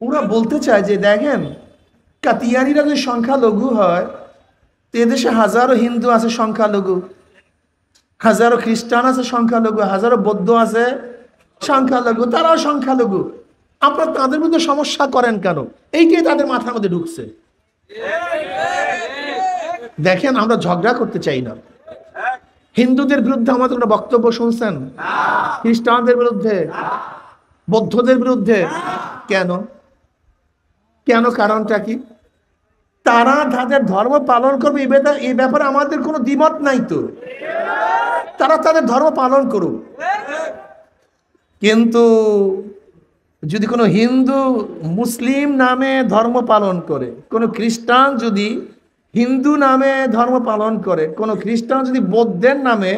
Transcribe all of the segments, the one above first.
ওরা বলতে চায় যে দেখেন, কাতিয়ানিরা যদি সংখ্যালঘু হয়, তো এদেশে হাজারো হিন্দু আছে সংখ্যালঘু, হাজারো খ্রিস্টান আছে সংখ্যালঘু, হাজারো বৌদ্ধ আছে সংখ্যালঘু, তারাও সংখ্যালঘু। আপনারা তাদের মধ্যে সমস্যা করেন কেন? এইটাই তাদের মাথার মধ্যে ঢুকছে। দেখেন, আমরা ঝগড়া করতে চাই না। হিন্দুদের বিরুদ্ধে আমাদের কোনো বক্তব্য শুনছেন? খ্রিস্টানদের বিরুদ্ধে, বৌদ্ধদের বিরুদ্ধে? কেন কেন কারণটা কি? তারা তাদের ধর্ম পালন করবে, এই ব্যাপারে আমাদের কোনো দ্বিমত নাই তো। তারা তাদের ধর্ম পালন করুক। কিন্তু যদি কোনো হিন্দু মুসলিম নামে ধর্ম পালন করে, কোনো খ্রিস্টান যদি হিন্দু নামে ধর্ম পালন করে, কোনো খ্রিস্টান যদি বৌদ্ধের নামে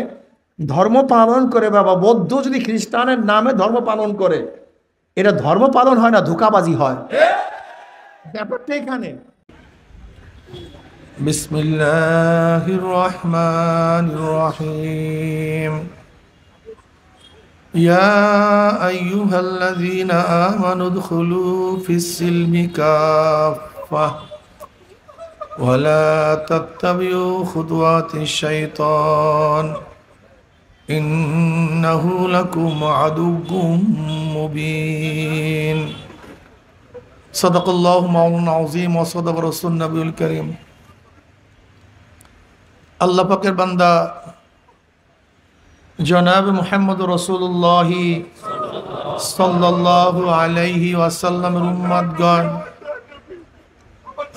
ধর্ম পালন করে, বা বৌদ্ধ যদি খ্রিস্টানের নামে ধর্ম পালন করে, এটা ধর্ম পালন হয় না, ধোঁকাবাজি হয়। ব্যাপারটা এখানে। বিসমিল্লাহির রহমানির রহিম। ইয়া আইয়ুহাল্লাযীনা আমানু উদখুলু ফিস-সিলমি কাফফা ওয়া লা তাত্তাবিউ খুতুওয়াতিশ শাইতান ইন্নাহু লাকুম আদুউম মুবিন। সাদাকাল্লাহু মাওলানা আযীম ওয়া সাদাকা রাসূলুন নবিয়ুল কারীম। আল্লাহ পাকের বান্দা জনাব মুহাম্মদ রাসূলুল্লাহ সাল্লাল্লাহু আলাইহি ওয়াসাল্লামের উম্মতগণ,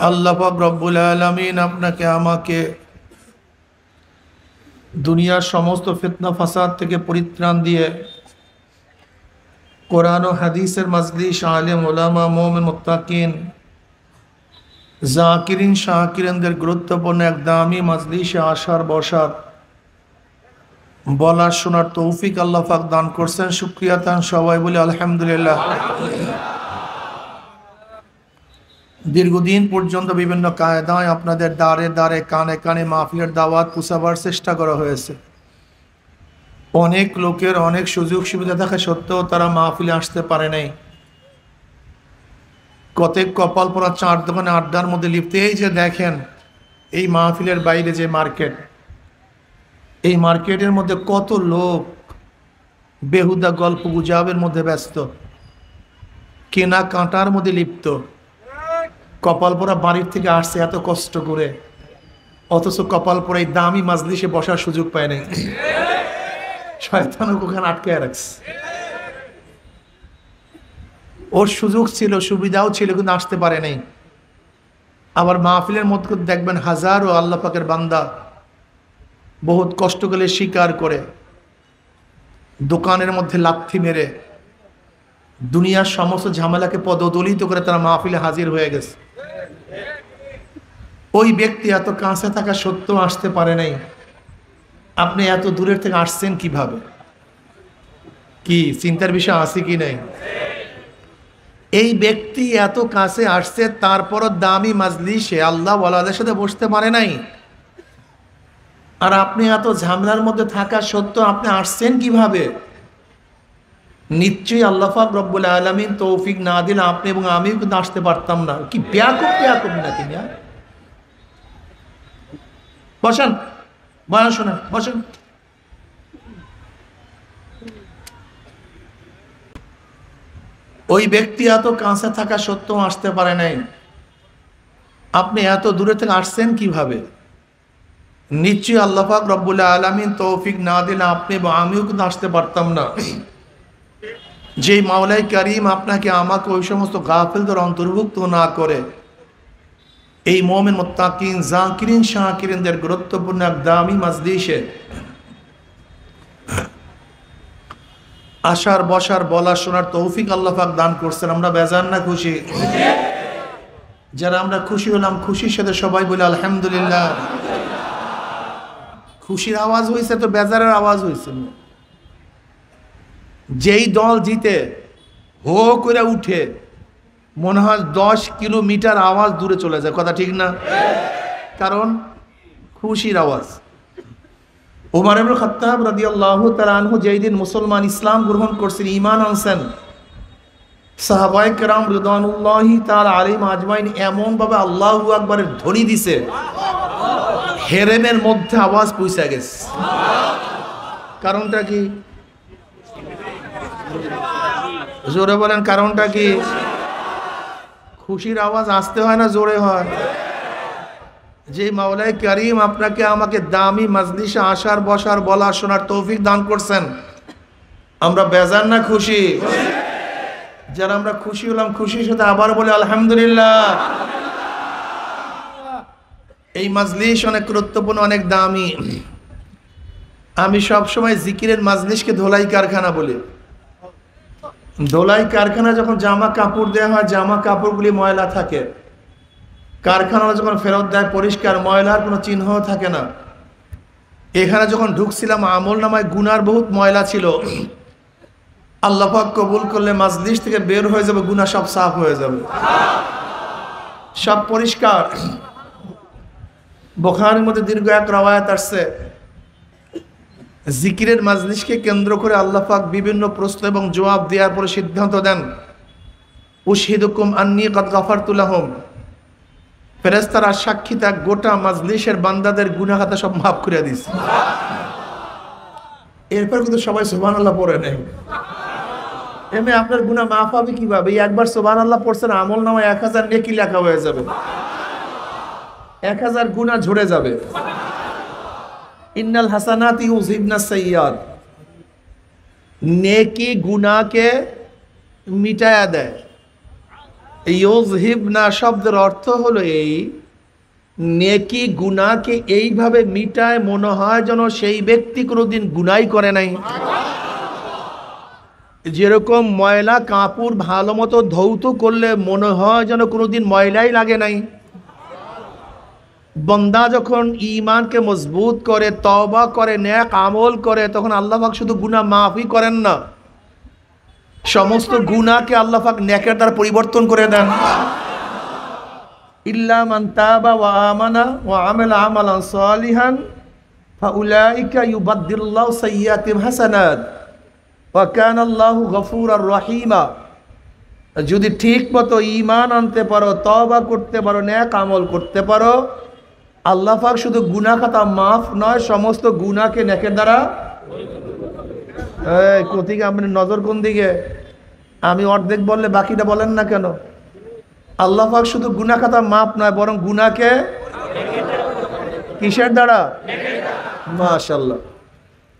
আল্লাহ পাক রব্বুল আলামিন আপনাকে আমাকে দুনিয়ার সমস্ত ফিতনা ফাসাদ থেকে পরিত্রাণ দিয়ে কোরআন ও হাদিসের মাজলিস, আলেম ওলামা, মুমিন মুত্তাকিন, জাকিরিন শাকিরিনদের গুরুত্বপূর্ণ এক দামি মাজলিসে আসার বসার, বলার শোনার তৌফিক আল্লাহ পাক দান করছেন। শুকরিয়া তান সবাই বলে আলহামদুলিল্লাহ। দীর্ঘদিন পর্যন্ত বিভিন্ন কায়দায় আপনাদের দ্বারে দ্বারে, কানে কানে মাহফিলের দাওয়াত পৌঁছাবার চেষ্টা করা হয়েছে। অনেক লোকের অনেক সুযোগ সুবিধা থাকা সত্ত্বেও তারা মাহফিলে আসতে পারে নাই। কতক কপাল পরা চার দোকানে আড্ডার মধ্যে লিপ্ত। এই যে দেখেন, এই মাহফিলের বাইরে যে মার্কেট, এই মার্কেটের মধ্যে কত লোক বেহুদা গল্প গুজবের মধ্যে ব্যস্ত, কেনা কাটার মধ্যে লিপ্ত। কপাল পরা বাড়ির থেকে আসছে এত কষ্ট করে, অথচ কপাল পরা এই দামি মাজলিসে বসার সুযোগ পায় নাই। শয়তান ওখানে আটকায় রাখছে। ওর সুযোগ ছিল, সুবিধাও ছিল, কিন্তু আসতে পারে নাই। আবার মাহফিলের মধ্যে দেখবেন হাজারো আল্লাহ পাকের বান্দা বহুত কষ্ট করে স্বীকার করে দোকানের মধ্যে লাথি মেরে দুনিয়ার সমস্ত ঝামেলাকে পদদলিত করে তারা মাহফিলে হাজির হয়ে গেছে। ওই ব্যক্তি এত কাছে থাকা সত্ত্বেও আসতে পারে নাই। আপনি এত দূরের থেকে আসছেন কিভাবে? কি চিন্তার বিষয় আছে কি নাই? এই ব্যক্তি এত কাছে আসছে, তারপরও দামি মাজলিসে আল্লাহ ওয়ালাদের সাথে বসতে পারে নাই। আর আপনি এত ঝামেলার মধ্যে থাকা সত্ত্বেও আপনি আসছেন কিভাবে? নিশ্চয়ই আল্লাহ পাক রব্বুল আলামিন তৌফিক না দিলে আপনি এবং আমিও কিন্তু আসতে পারতাম না। কি ব্যাকুব নাকি? বসেন, বয়ান শোনেন, বসেন। ওই ব্যক্তি এত কাছে থাকা সত্ত্বেও আসতে পারে নাই। আপনি এত দূরে থেকে আসছেন কিভাবে? নিশ্চয়ই আল্লাহ পাক রব্বুল আলামিন তৌফিক না দিলে আপনি এবং আমিও কিন্তু আসতে পারতাম না। যেই মাওলাই কারীম আপনাকে আমাকে ওই সমস্ত গাফিলদের অন্তর্ভুক্ত না করে এই মুমিন মুত্তাকিন, জাকিরিন শাকিরিনদের গুরুত্বপূর্ণ এক দামি মাজলিসে আসার বসার, বলা শোনার তৌফিক আল্লাহ পাক দান করছেন। আমরা বেজার না খুশি? যারা আমরা খুশি হলাম, খুশির সাথে সবাই বলে আলহামদুলিল্লাহ। খুশির আওয়াজ হয়েছে তো বেজারের আওয়াজ হয়েছে। যেই দল জিতে হো করে উঠে মনে হয় 10 কিলোমিটার আওয়াজ দূরে চলে যায়। কথা ঠিক না? কারণ খুশির আওয়াজ। ওমর ইবনে খাত্তাব রাদিয়াল্লাহু তাআলা আনহু যেই দিন মুসলমান ইসলাম গ্রহণ করছেন, ঈমান আনছেন, সাহাবায়ে কেরাম রিদওয়ানুল্লাহি তাআলা আলাইহিম আজমাইন এমন ভাবে আল্লাহু আকবারের ধ্বনি দিছে, হেরেমের মধ্যে আওয়াজ পৌঁছে গেছে। কারণটা কি? জোরে বলেন, কারণটা কি? খুশির আওয়াজ আসতে হয় না জোরে হয়? যে মাওলাই কারীম আপনাকে আমাকে দামি মাজলিসে আসার, বসার, বলার, শোনার তৌফিক দান করছেন, আমরা বেজার না খুশি? যারা আমরা খুশি হলাম, খুশির সাথে আবার বলে আলহামদুলিল্লাহ। এই মাজলিস অনেক গুরুত্বপূর্ণ, অনেক দামি। আমি সবসময় জিকিরের মাজলিসকে ধোলাই কারখানা বলি। ধোলাই কারখানা যখন জামা কাপড় দেওয়া হয়, জামা কাপড়গুলি ময়লা থাকে, কারখানা যখন ফেরত দেয় পরিষ্কার, ময়লার কোনো চিহ্ন থাকে না। এখানে যখন ঢুকছিলাম আমল নামায় গুনার বহুত ময়লা ছিল, আল্লাহ পাক কবুল করলে মাজলিস থেকে বের হয়ে যাবে, গুনাহ সব সাফ হয়ে যাবে, সব পরিষ্কার। বুখারীর মধ্যে দীর্ঘ এক রওয়ায়াত আসছে, জিকিরের মাজলিসকে কেন্দ্র করে আল্লাহ পাক বিভিন্ন প্রশ্ন এবং জবাব দেওয়ার পরে সিদ্ধান্ত দেন, উশহিদুকুম আন্নী কাদ গাফারতু লাহুম, ফেরেশতারা সাক্ষী থাক, গোটা মাজলিসের বান্দাদের গুনাহ খাতা সব মাফ করে দিয়েছে। এরপর কিন্তু সবাই সুবহানাল্লাহ পড়ে নেই। এমনি আপনার গুনাহ মাফ হবে কিভাবে? একবার সুবহানাল্লাহ পড়ছেন, আমল নামায় 1000 নেকি লেখা হয়ে যাবে, 1000 গুনাহ ঝরে যাবে। ইন্নাল হাসানাতি ইউযহিবনাস সাইয়্যাত, নেকি গুনাহকে মিটায়া দেয়। ইউযহিবনা শব্দের অর্থ হলো এই, নেকি গুনাহকে এইভাবে মিটায় মনে হয় যেন সেই ব্যক্তি কোনোদিন গুনাহই করে নাই। যেরকম ময়লা কাপড় ভালো মতো ধৌত করলে মনে হয় যেন কোনোদিন ময়লাই লাগে নাই। বন্দা যখন ঈমানকে মজবুত করে, তওবা করে, নেক আমল করে, তখন আল্লাহ পাক শুধু গুনাহ মাফই করেন না, সমস্ত গুনাহকে আল্লাহ পাক নেকের দ্বারা পরিবর্তন করে দেন। ইল্লা মান তাবা ওয়া আমানা ওয়া আমিলা আমালান সালিহান ফাউলাইকা ইউবাদদিলুল্লাহু সাইয়্যাতিহিম হাসানাত ওয়া কানা আল্লাহু গফুরার রহিমা। যদি ঠিক মতো ঈমান আনতে পারো, তওবা করতে পারো, নেক আমল করতে পারো, আল্লাহ পাক শুধু গুনাহ খাতা মাফ নয়, সমস্ত গুনাহকে নেকের দ্বারা। এই কোথেকে আপনি নজর কোন দিকে? আমি অর্ধেক বললে বাকিটা বলেন না কেন? আল্লাহ পাক শুধু গুনাহ খাতা মাফ নয়, বরং গুনাহকে কিসের দ্বারা? মাশাআল্লাহ।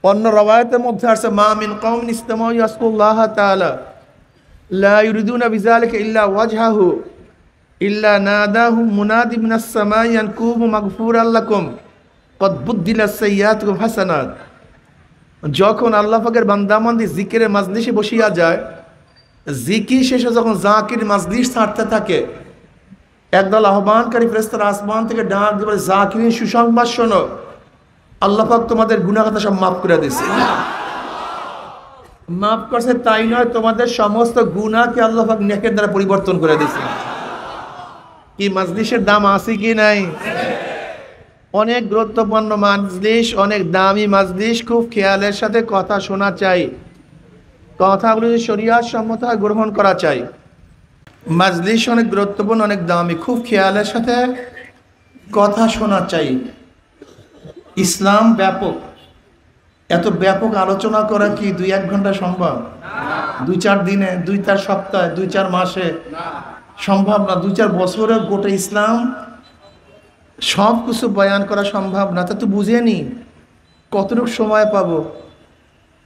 অন্য রওয়ায়াতের মধ্যে আছে, মা মিন কওমিন ইসতামাউ ইয়াসকুল্লাহ তাআলা লা ইউরিদুনা বিযালিকা ইল্লা ওয়াজহাহু ইল্লা নাদাহুম মুনাদি মিনাস সামাই আন কুমু মাগফুরাল লাকুম কদ বুদ্দিলাস সাইয়্যাতুকুম হাসানাত। যখন আল্লাহ পাকের বান্দাবান্দি জিকিরের মাজলিসে বসিয়া যায়, জিকির শেষে যখন জাকির মাজলিস ছাড়তে থাকে, একদল আহ্বানকারী ফেরেশতারা আসমান থেকে ডাক দিয়ে বলে, জাকিরিন সুসংবাদ শোনো, আল্লাহ পাক তোমাদের গুনাহ খাতা সব মাফ করে দিয়েছে। মাফ করছে তাই নয়, তোমাদের সমস্ত গুনাহকে আল্লাহ পাক নেকের দ্বারা পরিবর্তন করে দিয়েছে। কি মাজলিসের দাম আছে কি নাই? অনেক গুরুত্বপূর্ণ মাজলিস, অনেক দামি মাজলিস, খুব খেয়ালের সাথে কথা শোনা চাই, কথাগুলো যদি শরিয়াত সম্মত হয় গ্রহণ করা চাই। মাজলিস অনেক গুরুত্বপূর্ণ, অনেক দামি, খুব খেয়ালের সাথে কথা শোনা চাই। ইসলাম ব্যাপক, এত ব্যাপক আলোচনা করা কি 2-1 ঘন্টা সম্ভব? 2-4 দিনে, 2-4 সপ্তাহে, 2-4 মাসে সম্ভব না। 2-4 বছরে গোটা ইসলাম সব কিছু বয়ান করা সম্ভব না। তা তো বুঝে নি কতটুকু সময় পাবো।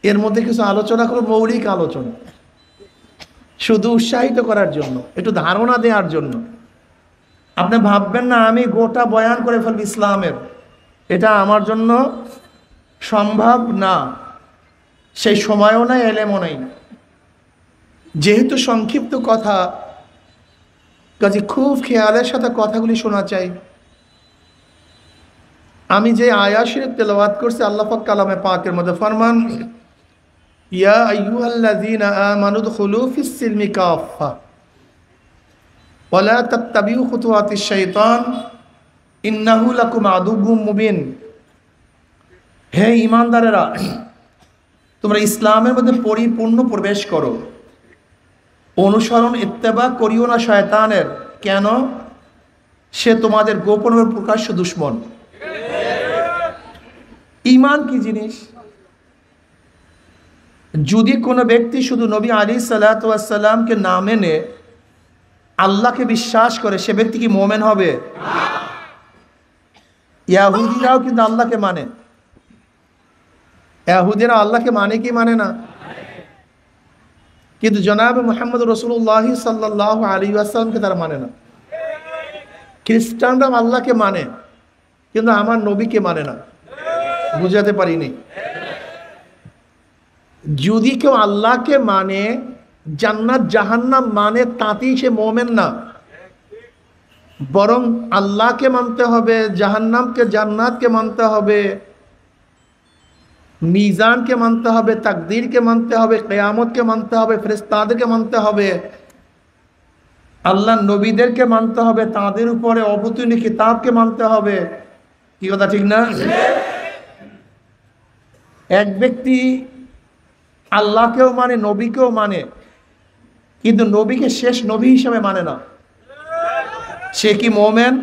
এর মধ্যে কিছু আলোচনা করো, মৌলিক আলোচনা, শুধু উৎসাহিত করার জন্য, একটু ধারণা দেওয়ার জন্য। আপনি ভাববেন না আমি গোটা বয়ান করে ফেলব ইসলামের, এটা আমার জন্য সম্ভব না, সেই সময়ও নাই, এলেমও নাই। যেহেতু সংক্ষিপ্ত কথা, কাজে খুব খেয়ালের সাথে কথাগুলি শোনা চাই। আমি যে আয়াত শরীফ তেলাওয়াত করছি, আল্লাহ পাক কালামে পাকের মধ্যে ফরমান, ইয়া আইয়ুহাল্লাযীনা আমানু দুখুলু ফিস-সিলমি কাফা ওয়া লা তাত্তাবিউ খুতুওয়াতিশ শাইতান ইন্নাহু লাকুম আদুউম মুবিন। হে ঈমানদারেরা, তোমরা ইসলামের মধ্যে পরিপূর্ণ প্রবেশ করো, অনুসরণ ইত্তেবা করিও না শয়তানের। কেন? সে তোমাদের গোপন ও প্রকাশ্য দুশ্মন। ঈমান কি জিনিস? যদি কোনো ব্যক্তি শুধু নবী আলাইহিসসালাতু ওয়াসসালামকে না মেনে আল্লাহকে বিশ্বাস করে, সে ব্যক্তি কি মুমিন হবে? ইহুদিরাও কিন্তু আল্লাহকে মানে। ইহুদিরা আল্লাহকে মানে কি মানে না? কিন্তু জনাব মুহাম্মদ রাসূলুল্লাহ সাল্লাল্লাহু আলাইহি ওয়াসাল্লামকে তারা মানে না। খ্রিস্টানরা আল্লাহকে মানে, কিন্তু আমার নবীকে মানে না। বুঝাতে পারিনি? যদি কেউ আল্লাহকে মানে, জান্নাত জাহান্নাম মানে, তাতেই সে মুমিন না। বরং আল্লাহকে মানতে হবে, জাহান্নামকে জান্নাতকে মানতে হবে, মিজানকে মানতে হবে, তাকদীরকে মানতে হবে, কিয়ামতকে মানতে হবে, ফেরেশতাদেরকে মানতে হবে, আল্লাহ নবীদেরকে মানতে হবে, তাদের উপরে অবতীর্ণ কিতাবকে মানতে হবে। কি কথা ঠিক না? এক ব্যক্তি আল্লাহকেও মানে, নবীকেও মানে, কিন্তু নবীকে শেষ নবী হিসেবে মানে না, সে কি মুমিন?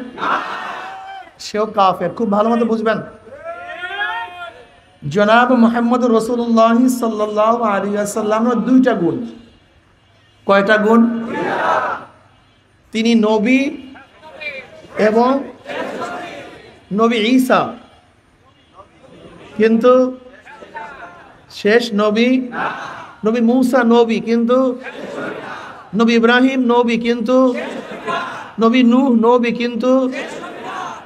সেও কাফের। খুব ভালো মতো বুঝবেন। জনাব মুহাম্মদ রাসূলুল্লাহ সাল্লাল্লাহু আলাইহি ওয়াসাল্লামের দুইটা গুণ। কয়টা গুণ? তিনি নবী এবং নবী ঈসা, কিন্তু শেষ নবী। নবী মূসা নবী, কিন্তু নবী ইব্রাহিম নবী, কিন্তু নবী নূহ নবী, কিন্তু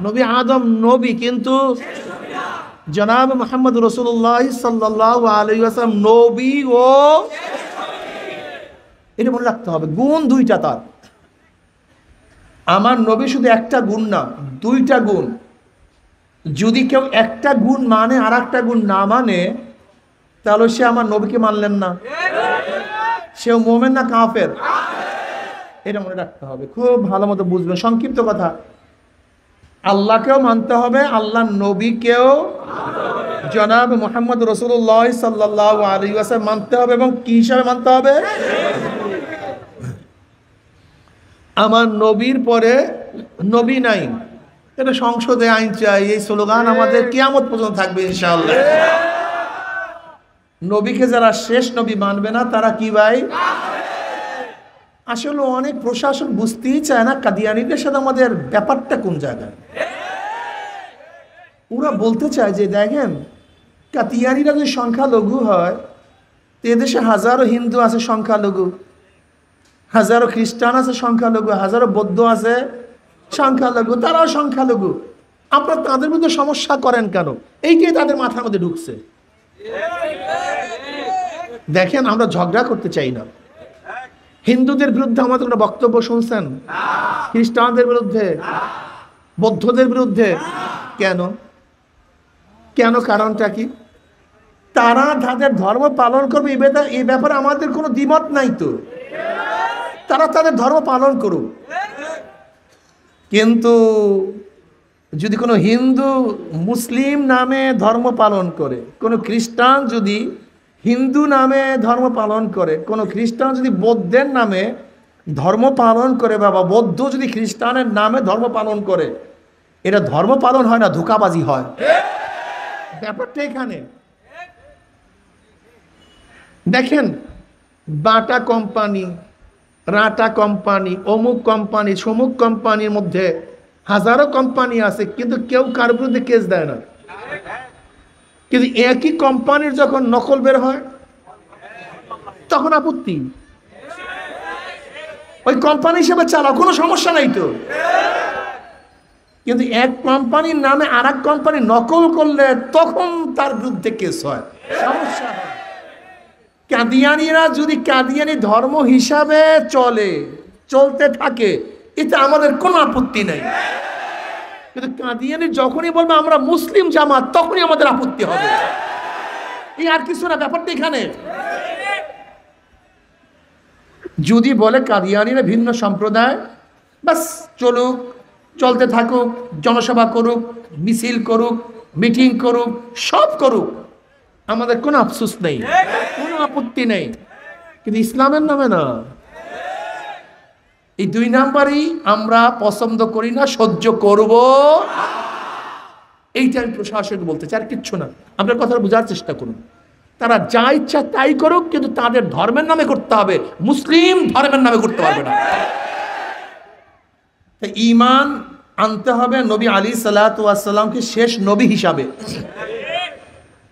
নবী আদম নবী, কিন্তু জনাব মুহাম্মদ রাসূলুল্লাহ সাল্লাল্লাহু আলাইহি ওয়াসাল্লাম নবী ও, এটা মনে রাখতে হবে। গুণ দুইটা তার। আমার নবী শুধু একটা গুণ না, দুইটা গুণ। যদি কেউ একটা গুণ মানে আর একটা গুণ না মানে, তাহলে সে আমার নবীকে মানলেন না, সেও মুমিন না কাফের? এটা মনে রাখতে হবে, খুব ভালো মতো বুঝবেন। সংক্ষিপ্ত কথা, আল্লাহকেও মানতে হবে, আল্লাহ নবীকেও জনাব মুহাম্মদ রাসূলুল্লাহ সাল্লাল্লাহু আলাইহি ওয়াসাল্লাম মানতে হবে। এবং কি হিসাবে মানতে হবে? আমার নবীর পরে নবী নাই, এটা সংসদে আইন চাই, এই স্লোগান আমাদের কিয়ামত পর্যন্ত থাকবে ইনশাআল্লাহ। নবীকে যারা শেষ নবী মানবে না, তারা কি ভাই? আসলে অনেক প্রশাসন বুঝতেই চায় না কাদিয়ানীদের সাথে আমাদের ব্যাপারটা কোন জায়গায়। ওরা বলতে চায় যে দেখেন, কাদিয়ানীরা যদি সংখ্যালঘু হয়, এদেশে হাজারো হিন্দু আছে সংখ্যালঘু, হাজারো খ্রিস্টান আছে সংখ্যালঘু, হাজারো বৌদ্ধ আছে সংখ্যালঘু, তারাও সংখ্যালঘু। আপনারা তাদের মধ্যে সমস্যা করেন কেন? এইটাই তাদের মাথার মধ্যে ঢুকছে। দেখেন, আমরা ঝগড়া করতে চাই না। হিন্দুদের বিরুদ্ধে আমাদের কোনো বক্তব্য শুনছেন? খ্রিস্টানদের বিরুদ্ধে, বৌদ্ধদের বিরুদ্ধে? কেন? কেন? কারণটা কি? তারা তাদের ধর্ম পালন করবে, এই ব্যাপারে আমাদের কোনো দ্বিমত নাই তো। তারা তাদের ধর্ম পালন করুক। কিন্তু যদি কোনো হিন্দু মুসলিম নামে ধর্ম পালন করে, কোনো খ্রিস্টান যদি হিন্দু নামে ধর্ম পালন করে, কোনো খ্রিস্টান যদি বৌদ্ধের নামে ধর্ম পালন করে, বাবা বৌদ্ধ যদি খ্রিস্টানের নামে ধর্ম পালন করে, এটা ধর্ম পালন হয় না, ধোঁকাবাজি হয়। ব্যাপারটা এখানে দেখেন, বাটা কোম্পানি, রাটা কোম্পানি, অমুক কোম্পানি, সমুক কোম্পানির মধ্যে হাজারো কোম্পানি আছে, কিন্তু কেউ কার বিরুদ্ধে কেস দেয় না। কিন্তু একই কোম্পানির যখন নকল বের হয়, তখন আপত্তি। ওই কোম্পানি হিসেবে চালাও, কোনো সমস্যা নাই তো। কিন্তু এক কোম্পানির নামে আর এক কোম্পানি নকল করলে তখন তার বিরুদ্ধে কেস হয়, সমস্যা হয়। কাদিয়ানীরা যদি কাদিয়ানী ধর্ম হিসাবে চলতে থাকে, এতে আমাদের কোনো আপত্তি নেই। কিন্তু কাদিয়ানী যখনই বলবে আমরা মুসলিম জামাত, তখনই আমাদের আপত্তি হবে। এই আর কিছু না, ব্যাপারটা এখানে। যদি বলে কাদিয়ানীরা ভিন্ন সম্প্রদায়, বাস চলুক, চলতে থাকুক, জনসভা করুক, মিছিল করুক, মিটিং করুক, সব করুক, আমাদের কোনো আফসোস নেই, কোনো আপত্তি নেই। কিন্তু ইসলামের নামে না, এই 2 নাম্বারই আমরা পছন্দ করি না, সহ্য করব। এইটা আমি প্রশাসনকে বলতে চাই, আর কিচ্ছু না। আপনার কথাটা বোঝার চেষ্টা করুন। তারা যা ইচ্ছা তাই করুক, কিন্তু তাদের ধর্মের নামে করতে হবে, মুসলিম ধর্মের নামে করতে পারবে না। ঈমান আনতে হবে নবী আলী সাল্লাল্লাহু আলাইহি ওয়াসাল্লামকে শেষ নবী হিসাবে।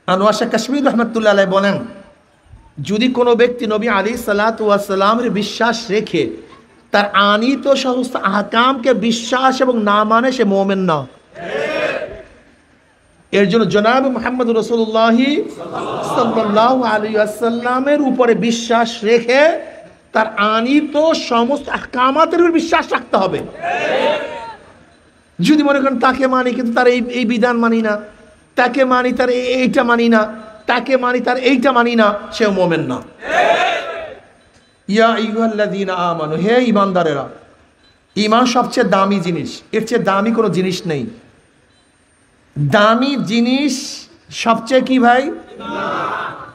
আনোয়ার শাহ কাশ্মীর রহমতুল্লাহ আলাইহি বলেন, যদি কোনো ব্যক্তি নবী আলী সাল্লাল্লাহু আলাইহি ওয়াসাল্লামের বিশ্বাস রেখে তার আনিত সমস্ত আহকামকে বিশ্বাস এবং না মানে, সে মুমিন না। এর জন্য জনাব মুহাম্মদ রাসূলুল্লাহ সাল্লাল্লাহু আলাইহি ওয়াসাল্লামের উপরে বিশ্বাস রেখে তার আনিত সমস্ত আহকামাতের উপর বিশ্বাস রাখতে হবে। যদি মনে করেন তাকে মানি কিন্তু তার এই বিধান মানি না, তাকে মানি তার এইটা মানি না, তাকে মানি তার এইটা মানি না, সে মুমিন না। ইয়া আইয়ুহাল্লাযীনা আমানু, হে ঈমানদারেরা, ঈমান সবচেয়ে দামি জিনিস, এর চেয়ে দামি কোনো জিনিস নেই। দামি জিনিস সবচেয়ে কি ভাই?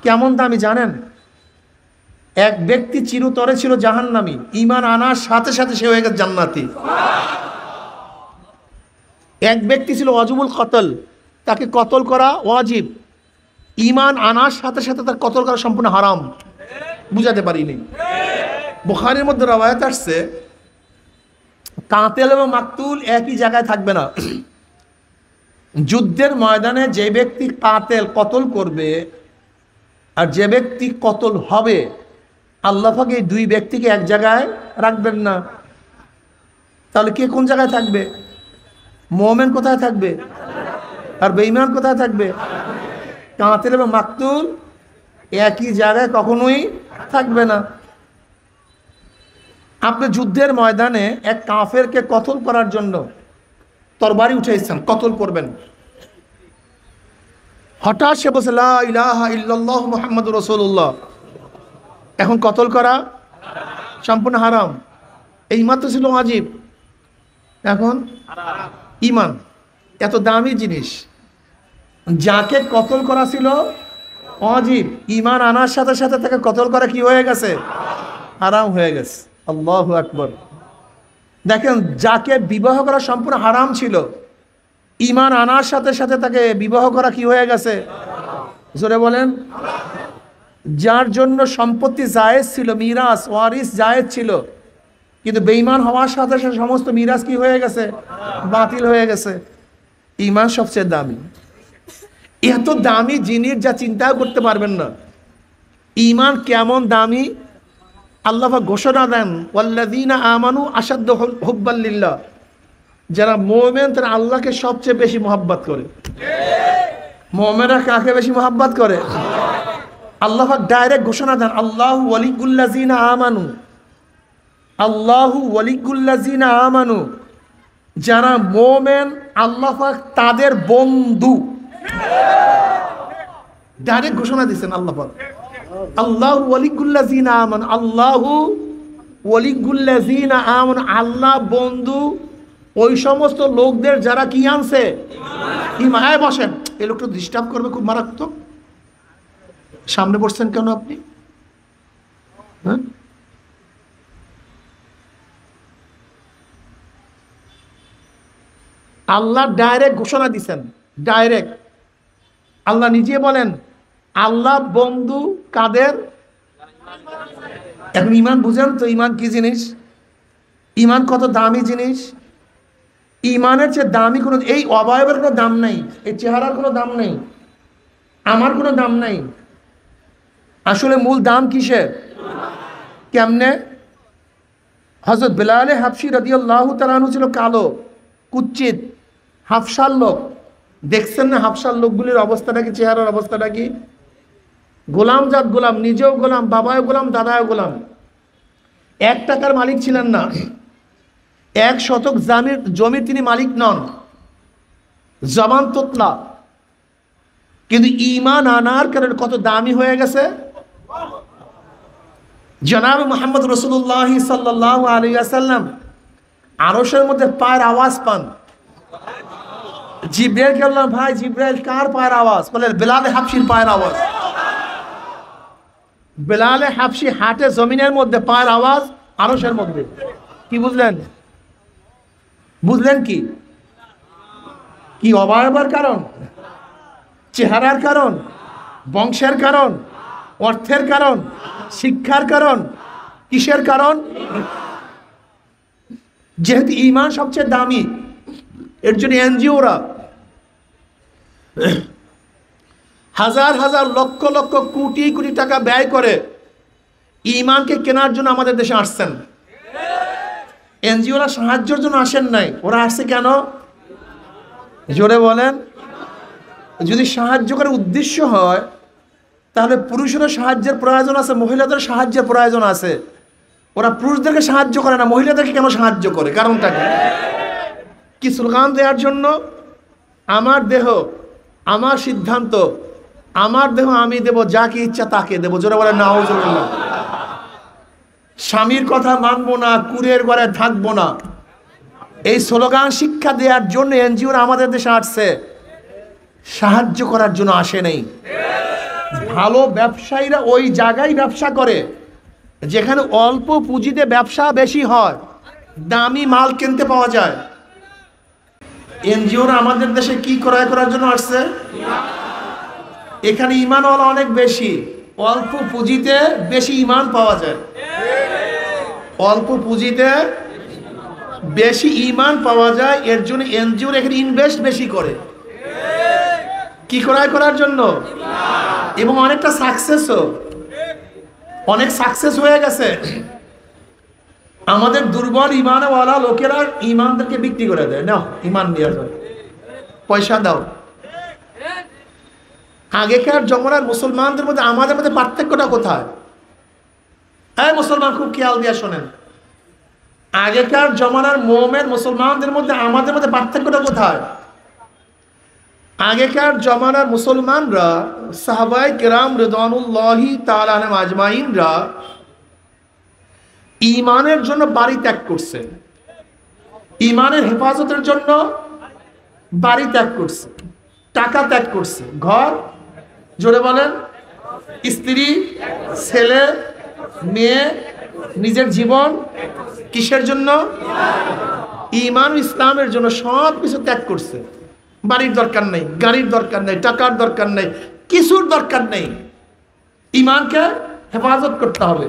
কেমন দামি জানেন? এক ব্যক্তি চিরতরে ছিল জাহান্নামী, ঈমান আনার সাথে সাথে সে হয়ে গেছে জান্নাতি। এক ব্যক্তি ছিল ওয়াজিবুল কতল, তাকে কতল করা ওয়াজিব, ঈমান আনার সাথে সাথে তার কতল করা সম্পূর্ণ হারাম। বুঝাতে পারিনি। বুখারীর মধ্যে রওয়ায়াত আসছে, কাতিল এবং মাকতুল একই জায়গায় থাকবে না। যুদ্ধের ময়দানে যে ব্যক্তি কাতিল কতল করবে আর যে ব্যক্তি কতল হবে, আল্লাহ পাক এই 2 ব্যক্তিকে এক জায়গায় রাখবেন না। তাহলে কে কোন জায়গায় থাকবে? মুমিন কোথায় থাকবে আর বেঈমান কোথায় থাকবে? কাতিল এবং মাকতুল একই জায়গায় কখনোই থাকবে না। আপনি যুদ্ধের ময়দানে এক কাফেরকে কতল করার জন্য তরবারি উঠাইছেন, কতল করবেন, হঠাৎ সে বলছে লা ইলাহা ইল্লাল্লাহ মুহাম্মাদুর রাসূলুল্লাহ, এখন কতল করা সম্পূর্ণ হারাম। এই মাত্র ছিল ওয়াজিব, এখন ঈমান। এত দামি জিনিস, যাকে কতল করা ছিল ওয়াজিব, ঈমান আনার সাথে সাথে তাকে কতল করা কি হয়ে গেছে? হারাম হয়ে গেছে। আল্লাহু আকবার। দেখেন, যাকে বিবাহ করা সম্পূর্ণ হারাম ছিল, ঈমান আনার সাথে সাথে তাকে বিবাহ করা কি হয়ে গেছে? জোরে বলেন। যার জন্য সম্পত্তি জায়েজ ছিল, মিরাস ওয়ারিস জায়েজ ছিল, কিন্তু বেঈমান হওয়ার সাথে সাথে সমস্ত মিরাস কি হয়ে গেছে? বাতিল হয়ে গেছে। ঈমান সবচেয়ে দামি। এত দামি জিনিস যা চিন্তা করতে পারবেন না। ঈমান কেমন দামি আল্লাহ পাক ঘোষণা দেন, ওয়াল্লাযীনা আমানু আশাদ্দু হুব্বাল লিল্লাহ, যারা মুমিন তারা আল্লাহকে সবচেয়ে বেশি মহব্বত করে। মুমিনরা কাকে বেশি মহব্বত করে? আল্লাহ পাক ডাইরেক্ট ঘোষণা দেন, আল্লাহু ওয়ালিয়ুল্লাযীনা আমানু, আল্লাহু ওয়ালিয়ুল্লাযীনা আমানু, যারা মুমিন আল্লাহ পাক তাদের বন্ধু। ডাইরেক্ট ঘোষণা দিয়েছেন আল্লাহ পাক, আল্লাহু ওয়ালিয়ুল্লাযীনা আমানু, আল্লাহু ওয়ালিয়ুল্লাযীনা আমানু, আল্লাহ বন্ধু ওই সমস্ত লোকদের যারা কি আনছে? ঈমান। বসেন, এই লোকটা ডিস্টার্ব করবে খুব মারাত্মক। সামনে বসছেন কেন আপনি? হ্যাঁ, আল্লাহ ডাইরেক্ট ঘোষণা দিচ্ছেন, ডাইরেক্ট আল্লাহ নিজে বলেন আল্লাহ বন্ধু কাদের? এখন ঈমান বুঝেন তো, ঈমান কি জিনিস? ঈমান কত দামি জিনিস। ঈমানের চেয়ে দামি কোনো, এই অবয়বের কোনো দাম নেই, এই চেহারার কোনো দাম নেই, আমার কোনো দাম নেই। আসলে মূল দাম কিসের? কেমনে? হযরত বেলাল হাবশী রাদিয়াল্লাহু তাআলা আনহু ছিল কালো, কুচ্চিত, হাফসার লোক। দেখছেন না হাফসার লোকগুলির অবস্থাটা কি, চেহারার অবস্থাটা কি? গোলাম জাত গোলাম, নিজেও গোলাম, বাবাও গোলাম, দাদাও গোলাম। 1 টাকার মালিক ছিলেন না, 1 শতক জমির তিনি মালিক নন, জবান তোতলা, কিন্তু ঈমান আনার কারণে কত দামি হয়ে গেছে। জনাব মুহাম্মদ রাসূলুল্লাহ সাল্লাল্লাহু আলাইহি ওয়াসাল্লাম আরশের মধ্যে পায়ের আওয়াজ পান। জিবরাইল বললেন, ভাই জিবরাইল, কার পায়ের আওয়াজ? বলে বেলাল হাবশীর পায়ের আওয়াজ। বেলাল হাবশী হাটে জমিনের মধ্যে, পায়ের আওয়াজ আরশের মধ্যে। কি বুঝলেন? বুঝলেন কি? কি অবয়বের কারণ, চেহারার কারণ, বংশের কারণ, অর্থের কারণ, শিক্ষার কারণ, কিসের কারণ? যেহেতু ঈমান সবচেয়ে দামি, এর জন্য এনজিওরা হাজার হাজার লক্ষ লক্ষ কোটি কোটি টাকা ব্যয় করে ঈমানকে কেনার জন্য আমাদের দেশে আসছেন। এনজিওরা সাহায্যের জন্য আসেন নাই, ওরা আসছে কেন? জোরে বলেন। যদি সাহায্য করার উদ্দেশ্য হয় তাহলে পুরুষেরও সাহায্যের প্রয়োজন আছে, মহিলাদের সাহায্যের প্রয়োজন আছে। ওরা পুরুষদেরকে সাহায্য করে না, মহিলাদেরকে কেন সাহায্য করে? কারণটা কি? স্লোগান দেওয়ার জন্য? আমার দেহ আমার সিদ্ধান্ত, আমার দেহ আমি দেব, যাকে ইচ্ছা তাকে দেব। জোরে বলেন নাউজুবিল্লাহ। স্বামীর কথা মানবো না, কুরের ঘরে থাকবো না, এই স্লোগান শিক্ষা দেওয়ার জন্য এনজিওরা আমাদের দেশে আসছে, সাহায্য করার জন্য আসে নাই। ভালো ব্যবসায়ীরা ওই জায়গায় ব্যবসা করে যেখানে অল্প পুঁজিতে ব্যবসা বেশি হয়, দামি মাল কিনতে পাওয়া যায়। এনজিওরা আমাদের দেশে কি ক্রয় করার জন্য আসছে? এখানে ঈমানওয়ালা অনেক বেশি, অল্প পুঁজিতে বেশি ঈমান পাওয়া যায়। অল্প পুঁজিতে বেশি ঈমান পাওয়া যায়, এর জন্য এনজিওরা এখানে ইনভেস্ট বেশি করে। কি ক্রয় করার জন্য? এবং অনেকটা সাকসেসও, অনেক সাকসেস হয়ে গেছে। আমাদের দুর্বল ঈমানওয়ালা লোকেরা ঈমানদেরকে বিক্রি করে দেয়, নাও ঈমান নিয়ে যাও, পয়সা দাও। আগেকার জমানার মুসলমানদের মধ্যে আমাদের মধ্যে পার্থক্যটা কোথায়? হ্যাঁ মুসলমান, খুব খেয়াল দিয়ে শোনেন। আগেকার জমানার মুমিন মুসলমানদের মধ্যে আমাদের মধ্যে পার্থক্যটা কোথায়? আগেকার জমানার মুসলমানরা, সাহাবায়ে কেরাম রিদওয়ানুল্লাহি তাআলা আলাইহিম আজমাইনরা ঈমানের জন্য বাড়ি ত্যাগ করছে, ঈমানের হেফাজতের জন্য বাড়ি ত্যাগ করছে, টাকা ত্যাগ করছে, ঘর, জোরে বলেন, স্ত্রী, ছেলে, মেয়ে, নিজের জীবন, কিসের জন্য? ঈমান ও ইসলামের জন্য সব কিছু ত্যাগ করছে। বাড়ির দরকার নেই, গাড়ির দরকার নেই, টাকার দরকার নেই, কিছুর দরকার নেই, ঈমানকে হেফাজত করতে হবে।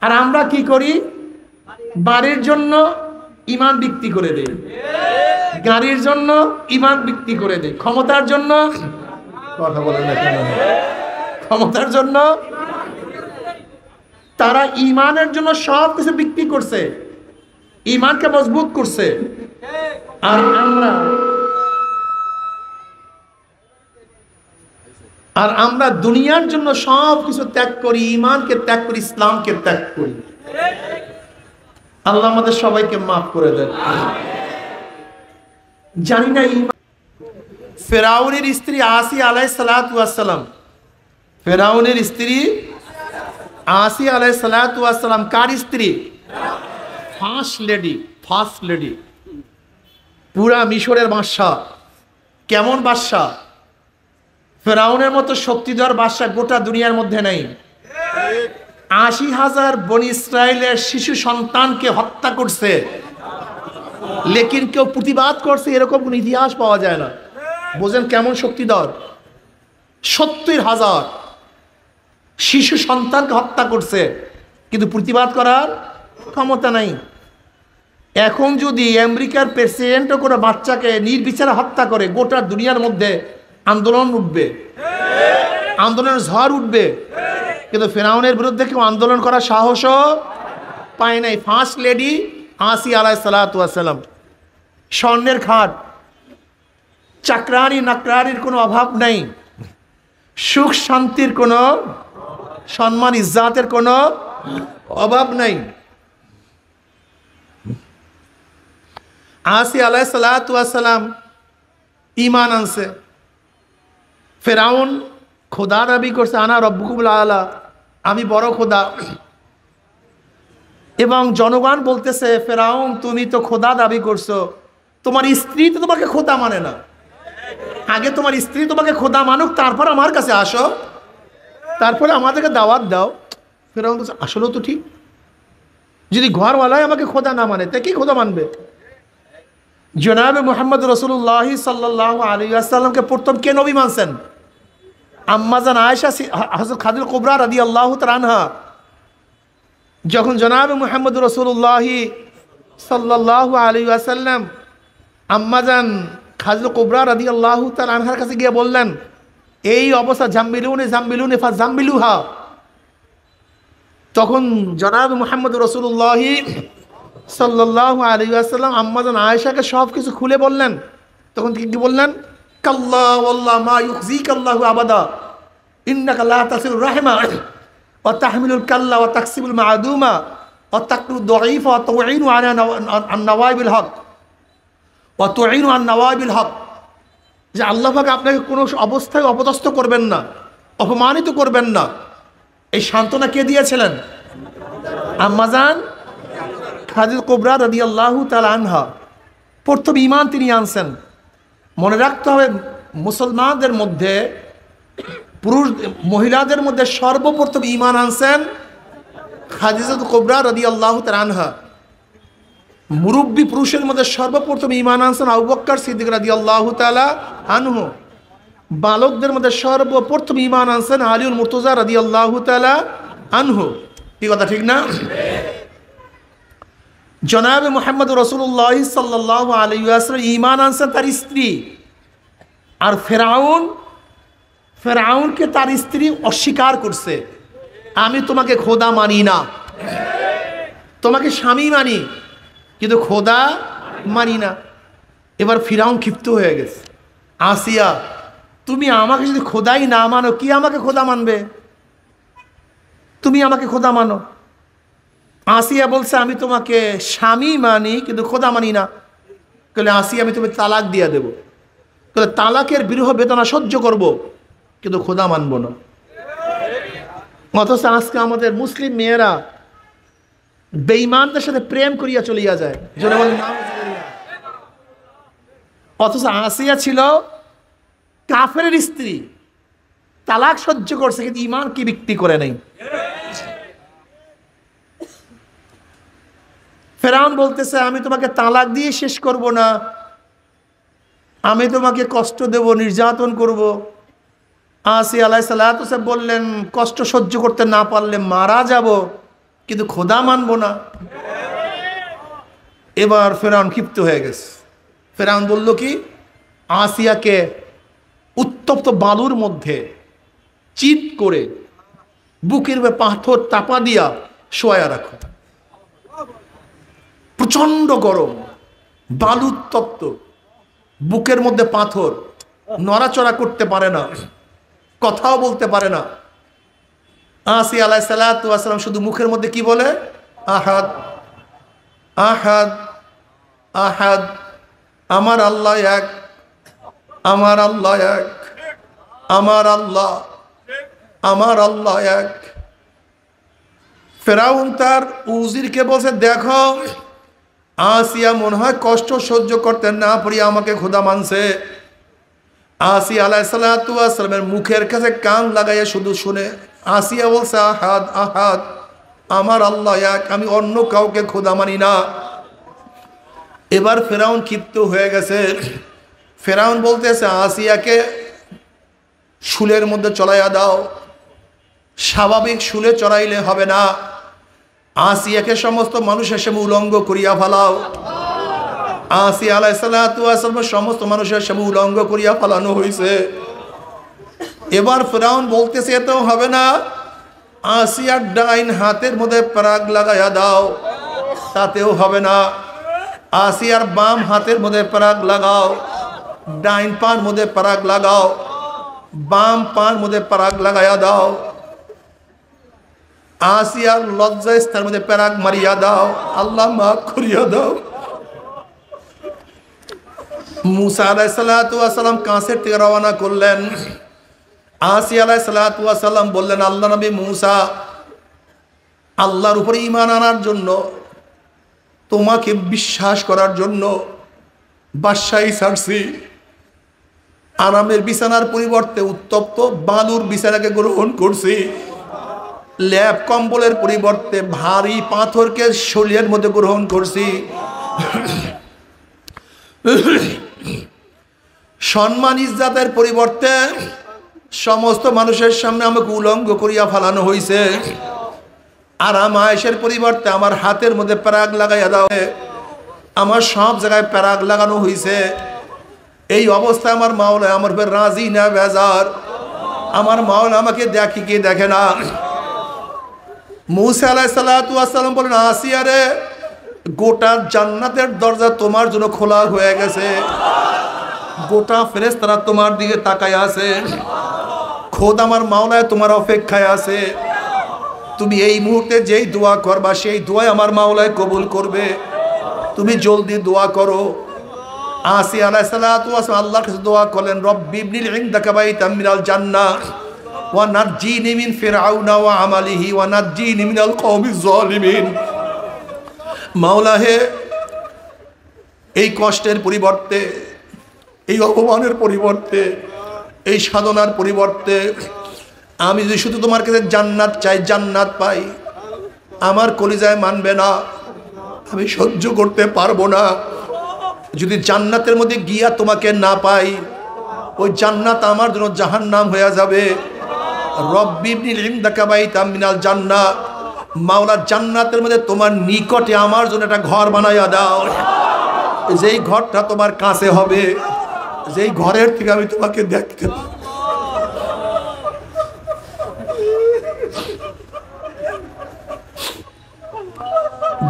আর আমরা কি করি? বাড়ির জন্য ঈমান বিক্রি করে দেই, গাড়ির জন্য ঈমান বিক্রি করে দেই, ক্ষমতার জন্য, কথা বলেন না কেন, ক্ষমতার জন্য তারা ঈমানের জন্য সব কিছু বিক্রি করছে, ঈমানকে মজবুত করছে। আর আমরা দুনিয়ার জন্য সব কিছু ত্যাগ করি, ঈমানকে ত্যাগ করি, ইসলামকে ত্যাগ করি। আল্লাহ আমাদের সবাইকে মাফ করে দেন। জানি না ফেরাউনের স্ত্রী আসি আলাইহিস সালাতু ওয়াস সালাম, ফেরাউনের স্ত্রী আসি আলাইহিস সালাতু ওয়াস সালাম কার স্ত্রী? ফার্স্ট লেডি, পুরা মিশরের বাদশা। কেমন বাদশা? ফেরাউনের মতো শক্তিধর বাদশা গোটা দুনিয়ার মধ্যে নেই। ৮০,০০০ বনি ইসরায়েলের শিশু সন্তানকে হত্যা করছে, লেকিন কেউ প্রতিবাদ করছে এরকম কোন ইতিহাস পাওয়া যায় না। বোঝেন কেমন শক্তিধর? ৭০,০০০ শিশু সন্তানকে হত্যা করছে, কিন্তু প্রতিবাদ করার ক্ষমতা নাই। এখন যদি আমেরিকার প্রেসিডেন্টও কোনো বাচ্চাকে নির্বিচারে হত্যা করে, গোটা দুনিয়ার মধ্যে আন্দোলন উঠবে, আন্দোলনের ঝড় উঠবে। কিন্তু ফেরাউনের বিরুদ্ধে কেউ আন্দোলন করার সাহসও পায় নাই। ফার্স্ট লেডি আসি আলাইহিস সালাতু ওয়াস সালাম, স্বর্ণের খাট, চাকরানি নাকরানির কোনো অভাব নেই, সুখ শান্তির কোনো, সম্মান ইজ্জাতের কোনো অভাব নেই। আসি আলাইহিস সালাতু ওয়াস সালাম ঈমান আনছে। ফেরাউন খোদা দাবি করছে, আনা রব্বুকুল আলা, আমি বড় খোদা। এবং জনগণ বলতেছে, ফেরাউন তুমি তো খোদা দাবি করছো, তোমার স্ত্রী তো তোমাকে খোদা মানে না, আগে তোমার স্ত্রী তোমাকে খোদা মানুক, তারপর আমার কাছে আসো, তারপরে আমাদেরকে দাওয়াত দাও। ফেরাউন বলছে আসলেও তো ঠিক, যদি ঘরওয়ালাই আমাকে খোদা না মানে তা কি খোদা মানবে? জনাবে মুহাম্মদ রাসূলুল্লাহ সাল্লাল্লাহু আলাইহি ওয়াসাল্লামকে প্রথম কে নবী মানছেন? আম্মাজান আয়েশা হযরত খাদিজা কুবরা রাদিয়াল্লাহু তাআলা আনহা যখন জনাবে মুহাম্মদ রাসূলুল্লাহ সাল্লাল্লাহু আলাইহি ওয়াসাল্লাম আম্মাজান খাদিজা কুবরা রাদিয়াল্লাহু তাআলা আনহার কাছে গিয়ে বললেন, এই অবস্থা জাম্বিলুনি ফাজাম্বিলুহা, তখন জনাব মুহাম্মদ রাসূলুল্লাহ সাল্লাল্লাহু আলাইহি ওয়াসাল্লাম আম্মাজান আয়েশাকে সব কিছু খুলে বললেন। তখন কি বললেন? কাল্লা ওয়াল্লাহ মা ইউখজিকাল্লাহু আবাদা ইন্নাকা লা তাসিলুর রাহিমা ওয়া তাহমিলুল কাল্লা ওয়া তাকসিবুল মা'দুমা ওয়া তাকরুদ দাঈফা ওয়া তুঈনু আলা আন-নওয়াইবিল হক ওয়া তুঈনু আন-নওয়াইবিল হক, যে আল্লাহ পাক আপনাকে কোনো অবস্থায় অপদস্থ করবেন না, অপমানিত করবেন না। এই সান্ত্বনা কে দিয়েছিলেন? আম্মাজান খাদিজা কুবরা রাদিয়াল্লাহু তাআলা আনহা। প্রথম ঈমান তিনি আনছেন। মনে রাখতে হবে, মুসলমানদের মধ্যে পুরুষ মহিলাদের মধ্যে সর্বপ্রথম ঈমান আনছেন খাদিজা কুবরা রাদিয়াল্লাহু তাআলা আনহা। মুরব্বী পুরুষের মধ্যে সর্বপ্রথম ঈমান আনছেন আবু বকর সিদ্দিক রাদিয়াল্লাহু তাআলা আনহু। বালকদের মধ্যে সর্বপ্রথম ঈমান আনছেন আলীউল মুর্তজা রাদিয়াল্লাহু তাআলা আনহু। কি কথা ঠিক না? জনাবে মুহাম্মদ রাসূলুল্লাহ সাল্লাল্লাহু আলাইহি ওয়াসাল্লাম ঈমান আনছেন তার স্ত্রী। আর ফেরাউনকে তার স্ত্রী অস্বীকার করছে, আমি তোমাকে খোদা মানি না, তোমাকে স্বামী মানি কিন্তু খোদা মানি না। এবার ফিরাউন ক্ষিপ্ত হয়ে গেছে, আসিয়া তুমি আমাকে যদি খোদাই না মানো, কি আমাকে খোদা মানবে? তুমি আমাকে খোদা মানো। আসিয়া বলছে, আমি তোমাকে স্বামী মানি কিন্তু খোদা মানি না। বলে আসিয়া আমি তুমি তালাক দিয়ে দেবো। বলে তালাকের বিরহ বেদনা সহ্য করব কিন্তু খোদা মানব না। অথচ আজকে আমাদের মুসলিম মেয়েরা বেঈমানদের সাথে প্রেম করিয়া চলিয়া যায়। অথচ আসিয়া ছিল কাফেরের স্ত্রী, তালাক সহ্য করছে কিন্তু ঈমান কি বিক্রি করে নাই। ফেরাউন বলতেছে, আমি তোমাকে তালাক দিয়ে শেষ করব না, আমি তোমাকে কষ্ট দেব, নির্যাতন করব। আসিয়া আলাইহিস সালাতু ওয়াস সালাম বললেন, কষ্ট সহ্য করতে না পারলে মারা যাব কিন্তু খোদা মানব না। এবার ফেরাউন ক্ষিপ্ত হয়ে গেছে। ফেরাউন বলল কি, আসিয়াকে উত্তপ্ত বালুর মধ্যে চিত করে বুকের উপরে পাথর চাপা দিয়া শোয়া রাখো। প্রচন্ড গরম, বালু উত্তপ্ত, বুকের মধ্যে পাথর, নড়াচড়া করতে পারে না, কথাও বলতে পারে না। আসিয়া আলাইহিস সালাতু ওয়াস সালাম শুধু মুখের মধ্যে কি বলে, আহাদ আহাদ আহাদ, আমার আল্লাহ এক, আমার আল্লাহ এক, আমার আল্লাহ, আমার আল্লাহ এক। ফেরাউন তার উজিরকে বলছে, দেখো আসিয়া মনে হয় কষ্ট সহ্য করতে না পারি আমাকে খোদা মানছে। আসিয়া আলাইহিস সালাতু ওয়াস সালামের মুখের কাছে কান লাগাইয়া শুধু শুনে আসিয়া বলছে, আহাদ আহাদ, আমার আল্লাহ এক, আমি অন্য কাউকে খোদা মানি না। এবার ফেরাউন ক্ষিপ্ত হয়ে গেছে। ফেরাউন বলতেছে, আসিয়াকে শুলের মধ্যে চড়াইয়া দাও। স্বাভাবিক শুলে চড়াইলে হবে না, আসিয়াকে সমস্ত মানুষ এসে উলঙ্গ করিয়া ফেলাও। আসিয়া আলাইহিস সালাতু ওয়াস সালাম সমস্ত মানুষের সামনে উলঙ্গ করিয়া ফেলানো হয়েছে। এবার ফেরাউন বলতেছে, এতেও হবে না, আসিয়ার ডাইন হাতের মধ্যে পরাগ লাগাইয়া দাও। তাতেও হবে না, আসিয়ার বাম হাতের মধ্যে পরাগ লাগাও। ডাইন পার মধ্যে পরাগ লাগাও, বাম পার মধ্যে পরাগ লাগাইয়া দাও। আসিয়ার লজ্জা স্থানের মধ্যে পরাগ মারিয়া দাও, আল্লাহ মাফ করিয়া দাও। মুসা আলাইহিস সালাতু ওয়াস সালাম কাছের থেকে রওনা করলেন। আসিয়া আলাইহিস সালাতু ওয়াস সালাম বললেন, আল্লাহ নবী মুসা, আল্লাহর উপরে ঈমান আনার জন্য, তোমাকে বিশ্বাস করার জন্য বাদশাহী ছাড়ছি। আরামের বিছানার পরিবর্তে উত্তপ্ত বালুর বিছানাকে গ্রহণ করছি। ল্যাপ কম্বলের পরিবর্তে ভারী পাথরকে শরীরের মধ্যে গ্রহণ করছি। সম্মান ইজ্জাতের পরিবর্তে সমস্ত মানুষের সামনে আমাকে উলঙ্গ করিয়া ফেলানো হয়েছে। আরাম আয়েশের পরিবর্তে আমার হাতের মধ্যে প্যারাগ লাগাইয়া দাও, আমার সব জায়গায় প্যারাগ লাগানো হয়েছে। এই অবস্থায় আমার মাওলা আমার উপর রাজি না বেজার। আমার মাওলা আমাকে দেখি কি দেখে না। মুসা আলাইহিস সালাতু ওয়াস সালাম বলেন, আসিয়া রে, গোটা জান্নাতের দরজা তোমার জন্য খোলা হয়ে গেছে, গোটা ফেরেশতারা তোমার দিকে তাকায় আছে, খোদ আমার মাওলায় তোমার অপেক্ষায় আছে। তুমি এই মুহূর্তে যেই দোয়া করবা সেই দোয়াই আমার মাওলায় কবুল করবে। তুমি জলদি দোয়া করো। আসিয়া আলাইহিস সালাতু ওয়াস সালাম আল্লাহর কাছে দোয়া করলেন, রব্বি ইবনিল ইনদাকা বাইতাম মিনাল জান্নাহ ওয়া নাজ্জিনি মিন ফিরআউনা ওয়া আমালিহি ওয়া নাজ্জিনি মিনাল কওমিজ জালিমিন। মাওলা হে, এই কষ্টের পরিবর্তে, এই অপমানের পরিবর্তে, এই সাধনার পরিবর্তে আমি যদি শুধু তোমার কাছে জান্নাত চাই, জান্নাত পাই, আমার কলিজায় মানবে না, আমি সহ্য করতে পারবো না। যদি জান্নাতের মধ্যে গিয়া তোমাকে না পাই, ওই জান্নাত আমার জন্য জাহান্নাম হয়ে যাবে। রব্বি ইবনিল ইনদাকা বাইতাম মিনাল জান্নাহ, মাওলা জান্নাতের মধ্যে তোমার নিকটে আমার জন্য একটা ঘর বানাইয়া দাও, যেই ঘরটা তোমার কাছে হবে, যেই ঘরের থেকে আমি তোমাকে দেখতে পাবো।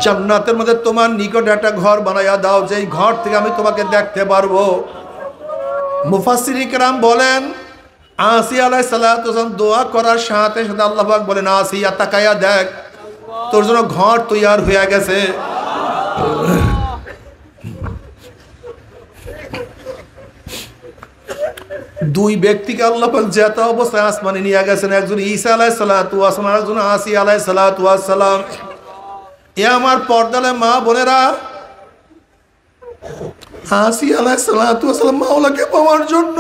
জান্নাতের মধ্যে তোমার নিকটে একটা ঘর বানাইয়া দাও, যেই ঘর থেকে আমি তোমাকে দেখতে পারবো। মুফাসসিরিন কেরাম বলেন, আসিয়া আলাইহিস সালাতু ওয়াস সালাম দোয়া করার সাথে সাথে আল্লাহ পাক বলেন, আসিয়া তাকায়া দেখ, তোর জন্য ঘর তৈয়ার হয়ে গেছে। দুই ব্যক্তিকে আল্লাহ পাক যেত অবস্থায় আসমানে নিয়ে গেছেন, একজন ঈসা আলাইহিস সালাতু ওয়াস সালাম, একজন আসিয়া আলাইহিস সালাতু ওয়াস সালাম। এ আমার পর্দালে মা বোনেরা, আসিয়া আলাইহিস সালাতু ওয়াস সালাম মাওলাকে পাওয়ার জন্য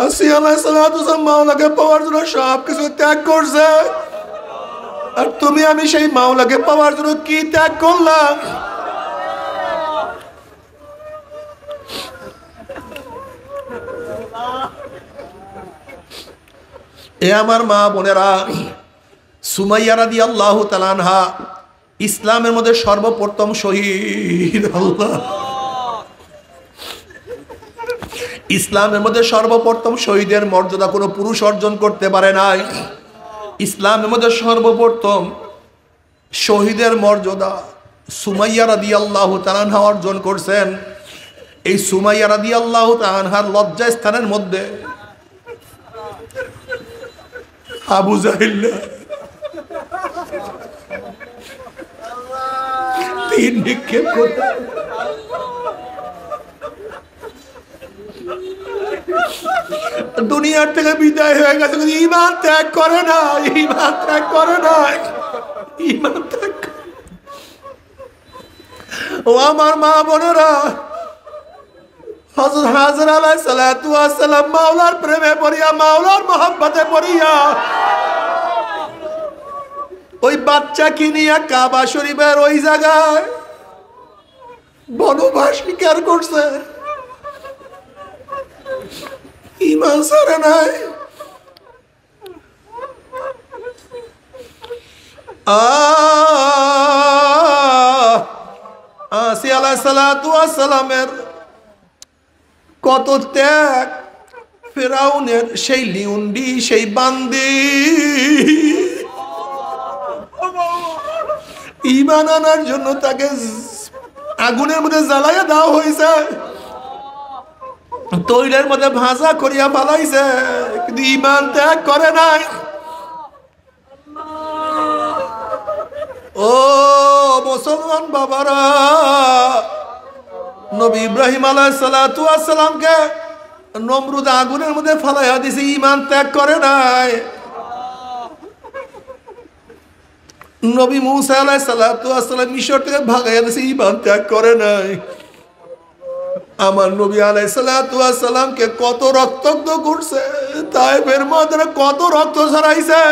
আসিয়া আলাইহিস সালাতু ওয়াস সালাম মাওলাকে পাওয়ার জন্য সব কিছু ত্যাগ করছে। আর তুমি আমি সেই মাওলাকে পাওয়ার জন্য কি ত্যাগ করলাম? এ আমার মা বোনেরা, সুমাইয়া রাদিয়াল্লাহু তাআলা আনহা ইসলামের মধ্যে সর্বপ্রথম শহীদ। আল্লাহ, ইসলামের মধ্যে সর্বপ্রথম শহীদের মর্যাদা কোনো পুরুষ অর্জন করতে পারে নাই। ইসলামের মধ্যে সর্বপ্রথম শহীদের মর্যাদা সুমাইয়া রাদিয়াল্লাহু তাআলা আনহা অর্জন করছেন। এই সুমাইয়া রাদিয়াল্লাহু তাআলা আনহার লজ্জা স্থানের মধ্যে আবু জাহেল তীর নিক্ষেপ করে দুনিয়ার থেকে বিদায় হয়ে গেছে, ঈমান ত্যাগ করে না, ঈমান ত্যাগ করে না, ঈমান ত্যাগ। ও আমার মা বোনেরা, হযরত হাজরা আলাইহিস সালাতু ওয়াস সালাম মাওলার প্রেমে পড়িয়া, মাওলার মহব্বতে পড়িয়া ওই বাচ্চাকে নিয়ে কাবা শরীফের ওই জায়গায় বনবাস স্বীকার করছে, ঈমান ছাড়ে নাই। আসিয়া আলাইহিস সালাতু ওয়াস সালামের কত ত্যাগ, ফেরাউনের সেই লিউন্ডি, সেই বান্দি ঈমান আনার জন্য তাকে আগুনের মধ্যে জ্বালাইয়া দেওয়া হয়েছে, তৈলের মধ্যে ভাজা করিয়া ফালাইছে, কিন্তু ঈমান ত্যাগ করে নাই। ও মুসলমান বাবারা, নবী ইব্রাহিম আলাইহিস সালাতু ওয়াস সালামকে নমরুদ আগুনের মধ্যে ফালাইয়া দিছে, ঈমান ত্যাগ করে নাই। নবী মুসা আলাইহিস সালাতু ওয়াস সালাম মিশর থেকে ভাগাইয়া দিছে, ঈমান ত্যাগ করে নাই। আমার নবী আলাইহিস সালাতু ওয়াস সালামকে কত রক্তাক্ত করছে, তায়েফের ময়দানে কত রক্ত ঝরাইছে,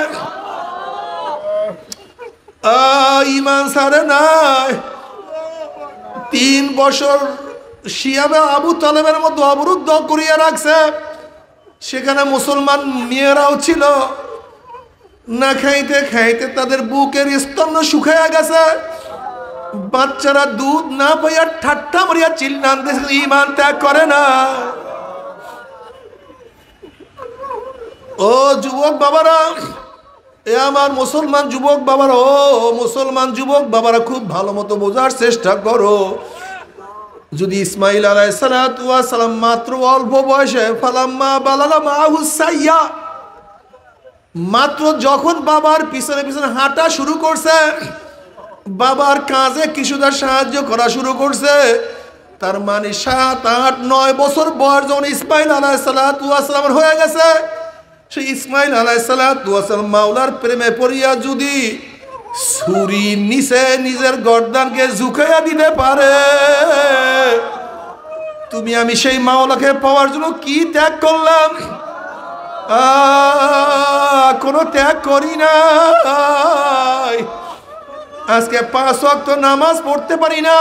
ঈমান ছাড়ে নাই। 3 বছর শিয়াবে আবু তালেবের মধ্যে অবরুদ্ধ করিয়া রাখছে। সেখানে মুসলমান মেয়েরাও ছিল, না খাইতে খাইতে তাদের বুকের স্তন শুকাইয়া গেছে। বাচ্চারা দুধ না পাইয়া ঠাট্টা মারিয়া চিল্লান দিয়েছে, ঈমান ত্যাগ করে না। ও যুবক বাবারা, এ আমার মুসলমান যুবক বাবারা, ও মুসলমান যুবক বাবারা, খুব ভালো মতো বোঝার চেষ্টা করো। যদি ইসমাইল আলাইহিস সালাতু ওয়াস সালাম মাত্র অল্প বয়সে ফালাম্মা বালালা মাহু সাইয়া, মাত্র যখন বাবার পিছনে পিছনে হাঁটা শুরু করছে, বাবার কাজে কিছুটা সাহায্য করা শুরু করছে, তার মানে 7, 8, 9 বছর বয়স যখন ইসমাইল আলাইহিস সালাতু ওয়াস সালামের হয়ে গেছে, সেই ইসমাইল আলাইহিস সালাতু ওয়াস সালাম মাওলার প্রেমে পড়িয়া যদি ছুরির নিচে নিজের গর্দানকে ঝুঁকাইয়া দিতে পারে, তুমি আমি সেই মাওলাকে পাওয়ার জন্য কি ত্যাগ করলাম? কোনো ত্যাগ করি না। আজকে 5 ওয়াক্ত নামাজ পড়তে পারি না।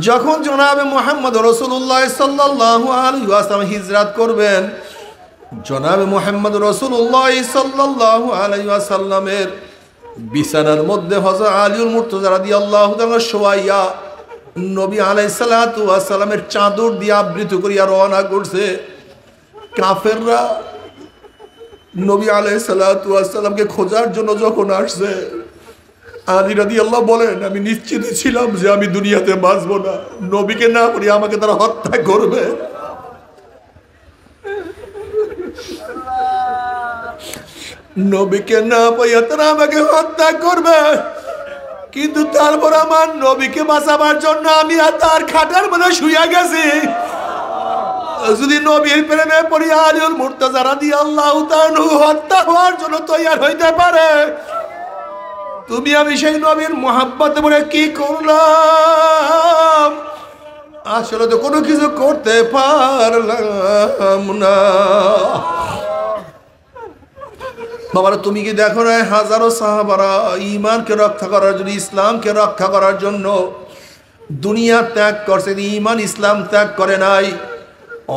যখন জনাবে মুহাম্মদ রাসূলুল্লাহ সাল্লাল্লাহু আলাইহি ওয়াসাল্লাম হিজরত করবেন, জনাবে মুহাম্মদ রাসূলুল্লাহ সাল্লাল্লাহু আলাইহি ওয়াসাল্লামের বিছানার মধ্যে হযরত আলীউল মুর্তজা রাদিয়াল্লাহু তাআলা শোয়াইয়া নবী আলাইহিস সালাতু ওয়াস সালামের চাদর দিয়ে আবৃত করিয়া রওনা করছে। কাফেররা নবী আলাইহিস সালাতু ওয়াস সালামকে খোঁজার জন্য যখন আসছে, আলী রাদিয়াল্লাহু বলেন, আমি নিশ্চিত ছিলাম যে আমি দুনিয়াতে বাঁচব না, নবীকে না করি আমাকে তারা হত্যা করবে। নবীকে না পাইয়া তারা আমাকে হত্যা করবে, কিন্তু তারপর আমার নবীকে বাঁচাবার জন্য আমি আর তার খাটার মধ্যে শুইয়া গেছি। যদি নবীর প্রেমে পড়ি আলীউল মুর্তজা রাদিয়াল্লাহু তাআলা হত্যা হওয়ার জন্য তৈয়ার হইতে পারে, তুমি আমি সেই নবীর মুহাব্বতে পড়ে কি করলাম? আসলে তো কোনো কিছু করতে পারলাম না। বাবারা, তুমি কি দেখো না, হাজারো সাহাবারা ঈমানকে রক্ষা করার জন্য, ইসলামকে রক্ষা করার জন্য দুনিয়া ত্যাগ করছে, ঈমান ইসলাম ত্যাগ করে নাই।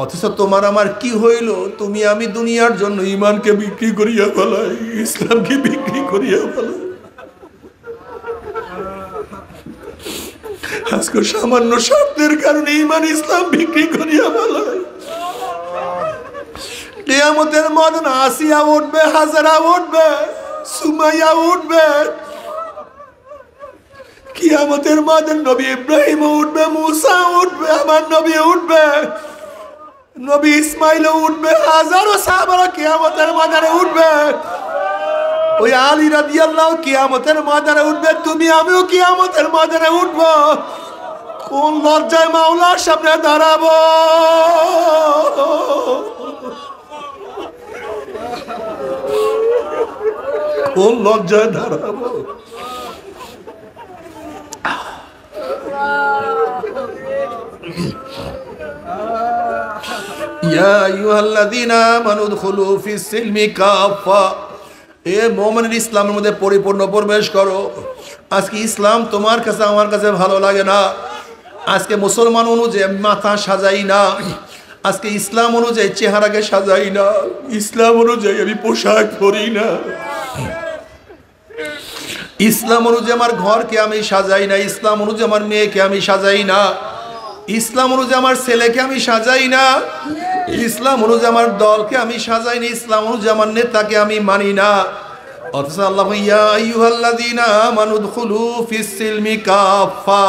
অথচ তোমার আমার কি হইল? তুমি আমি দুনিয়ার জন্য ঈমানকে বিক্রি করিয়া ফেলাই, ইসলামকে বিক্রি করিয়া ফেলাই। আজকে সামান্য স্বার্থের কারণে ঈমান ইসলাম বিক্রি করিয়া ফেলাই। কিয়ামতের ময়দানে আসিয়া উঠবে, হাজারা উঠবে, সুমাইয়া উঠবে। কিয়ামতের ময়দানে নবী ইব্রাহিম উঠবে, মুসা উঠবে, আমার নবী উঠবে, নবী ইসমাইল উঠবে, হাজারো সাহাবারা কিয়ামতের ময়দানে উঠবে। ওই আলী রাদিয়াল্লাহু কিয়ামতের ময়দানে উঠবে, তুমি আমিও কিয়ামতের ময়দানে উঠবো। কোন লজ্জায় মাওলার সামনে দাঁড়াবো? কোন লজ্জায় দাঁড়াবো? ইয়া আইয়ুহাল্লাযীনা আমানু উদখুলু ফিস-সিলমি কাফা, এ মুমিন ইসলামের মধ্যে পরিপূর্ণ প্রবেশ করো। আজকে ইসলাম তোমার কাছে আমার কাছে ভালো লাগে না। আজকে মুসলমান অনুযায়ী মাথা সাজাই না, আজকে ইসলাম অনুযায়ী চেহারাকে সাজাই না, ইসলাম অনুযায়ী আমি পোশাক পরি না, ইসলাম অনুযায়ী আমার ঘরকে আমি সাজাই না, ইসলাম অনুযায়ী আমার মেয়েকে আমি সাজাই না, ইসলাম অনুযায়ী আমার ছেলেকে আমি সাজাই না, ইসলাম অনুযায়ী আমার দলকে আমি সাজাই না, ইসলাম অনুযায়ী আমার নেতাকে আমি মানি না। অথচ আল্লাহ ইয়া আইয়ুহাল্লাযীনা আমানু উদখুলু ফিস-সিলমি কাফা,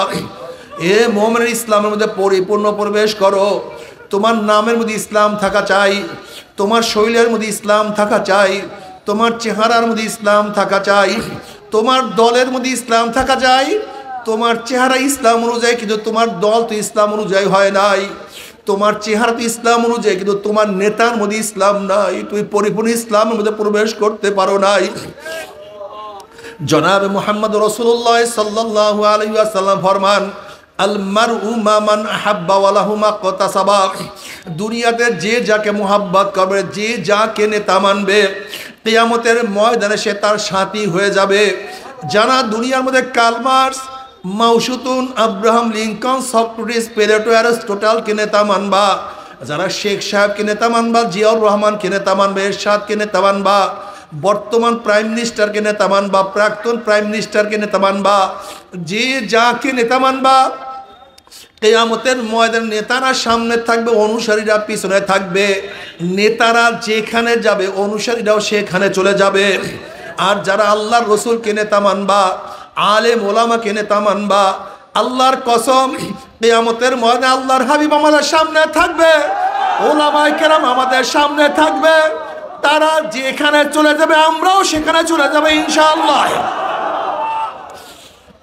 এ মুমিন ইসলামের মধ্যে পরিপূর্ণ প্রবেশ করো। তোমার নামের মধ্যে ইসলাম থাকা চাই, তোমার শৈলের মধ্যে ইসলাম থাকা চাই, তোমার চেহারার মধ্যে ইসলাম থাকা চাই, তোমার দলের মধ্যে ইসলাম থাকা চাই। তোমার চেহারা ইসলাম অনুযায়ী, কিন্তু তোমার দল তো ইসলাম অনুযায়ী হয় নাই। তোমার চেহারা তো ইসলাম অনুযায়ী, কিন্তু তোমার নেতার মধ্যে ইসলাম নাই। তুমি পরিপূর্ণ ইসলামের মধ্যে প্রবেশ করতে পারো নাই। জনাবে মুহাম্মদ রাসূলুল্লাহ সাল্লাল্লাহু আলাইহি ওয়াসাল্লাম ফরমান, আল মারউ মা মান আহাব্বা ওয়া লাহু মা কাতাসাবা। দুনিয়াতে যে যাকে মুহাব্বত করবে, যে যাকে নেতা মানবে, কিয়ামতের ময়দানে সে তার সাথী হয়ে যাবে। যারা দুনিয়ার মধ্যে Karl Marx, Mao Tse Tung, Abraham Lincoln, Socrates, Plato, অ্যারিস্টটলকে নেতা মানবা, যারা শেখ সাহেবকে নেতা মানবা, জিয়াউর রহমানকে নেতা মানবা, এরশাদকে নেতা মানবা, বর্তমান প্রাইম মিনিস্টারকে নেতা মানবা, প্রাক্তন প্রাইম মিনিস্টারকে নেতা মানবা, যে যাকে নেতা মানবা, কিয়ামতের ময়দানে নেতারা সামনে থাকবে, অনুসারীরা পিছনে থাকবে। নেতারা যেখানে যাবে অনুসারীরাও সেখানে চলে যাবে। আর যারা আল্লাহর রসুলকে নেতা মানবা, আলেম ওলামাকে নেতা মানবা, আল্লাহর কসম কিয়ামতের ময়দানে আল্লাহর হাবিব আমাদের সামনে থাকবে, ওলামায়ে কেরাম আমাদের সামনে থাকবে। তারা যেখানে চলে যাবে আমরাও সেখানে চলে যাব ইনশাআল্লাহ।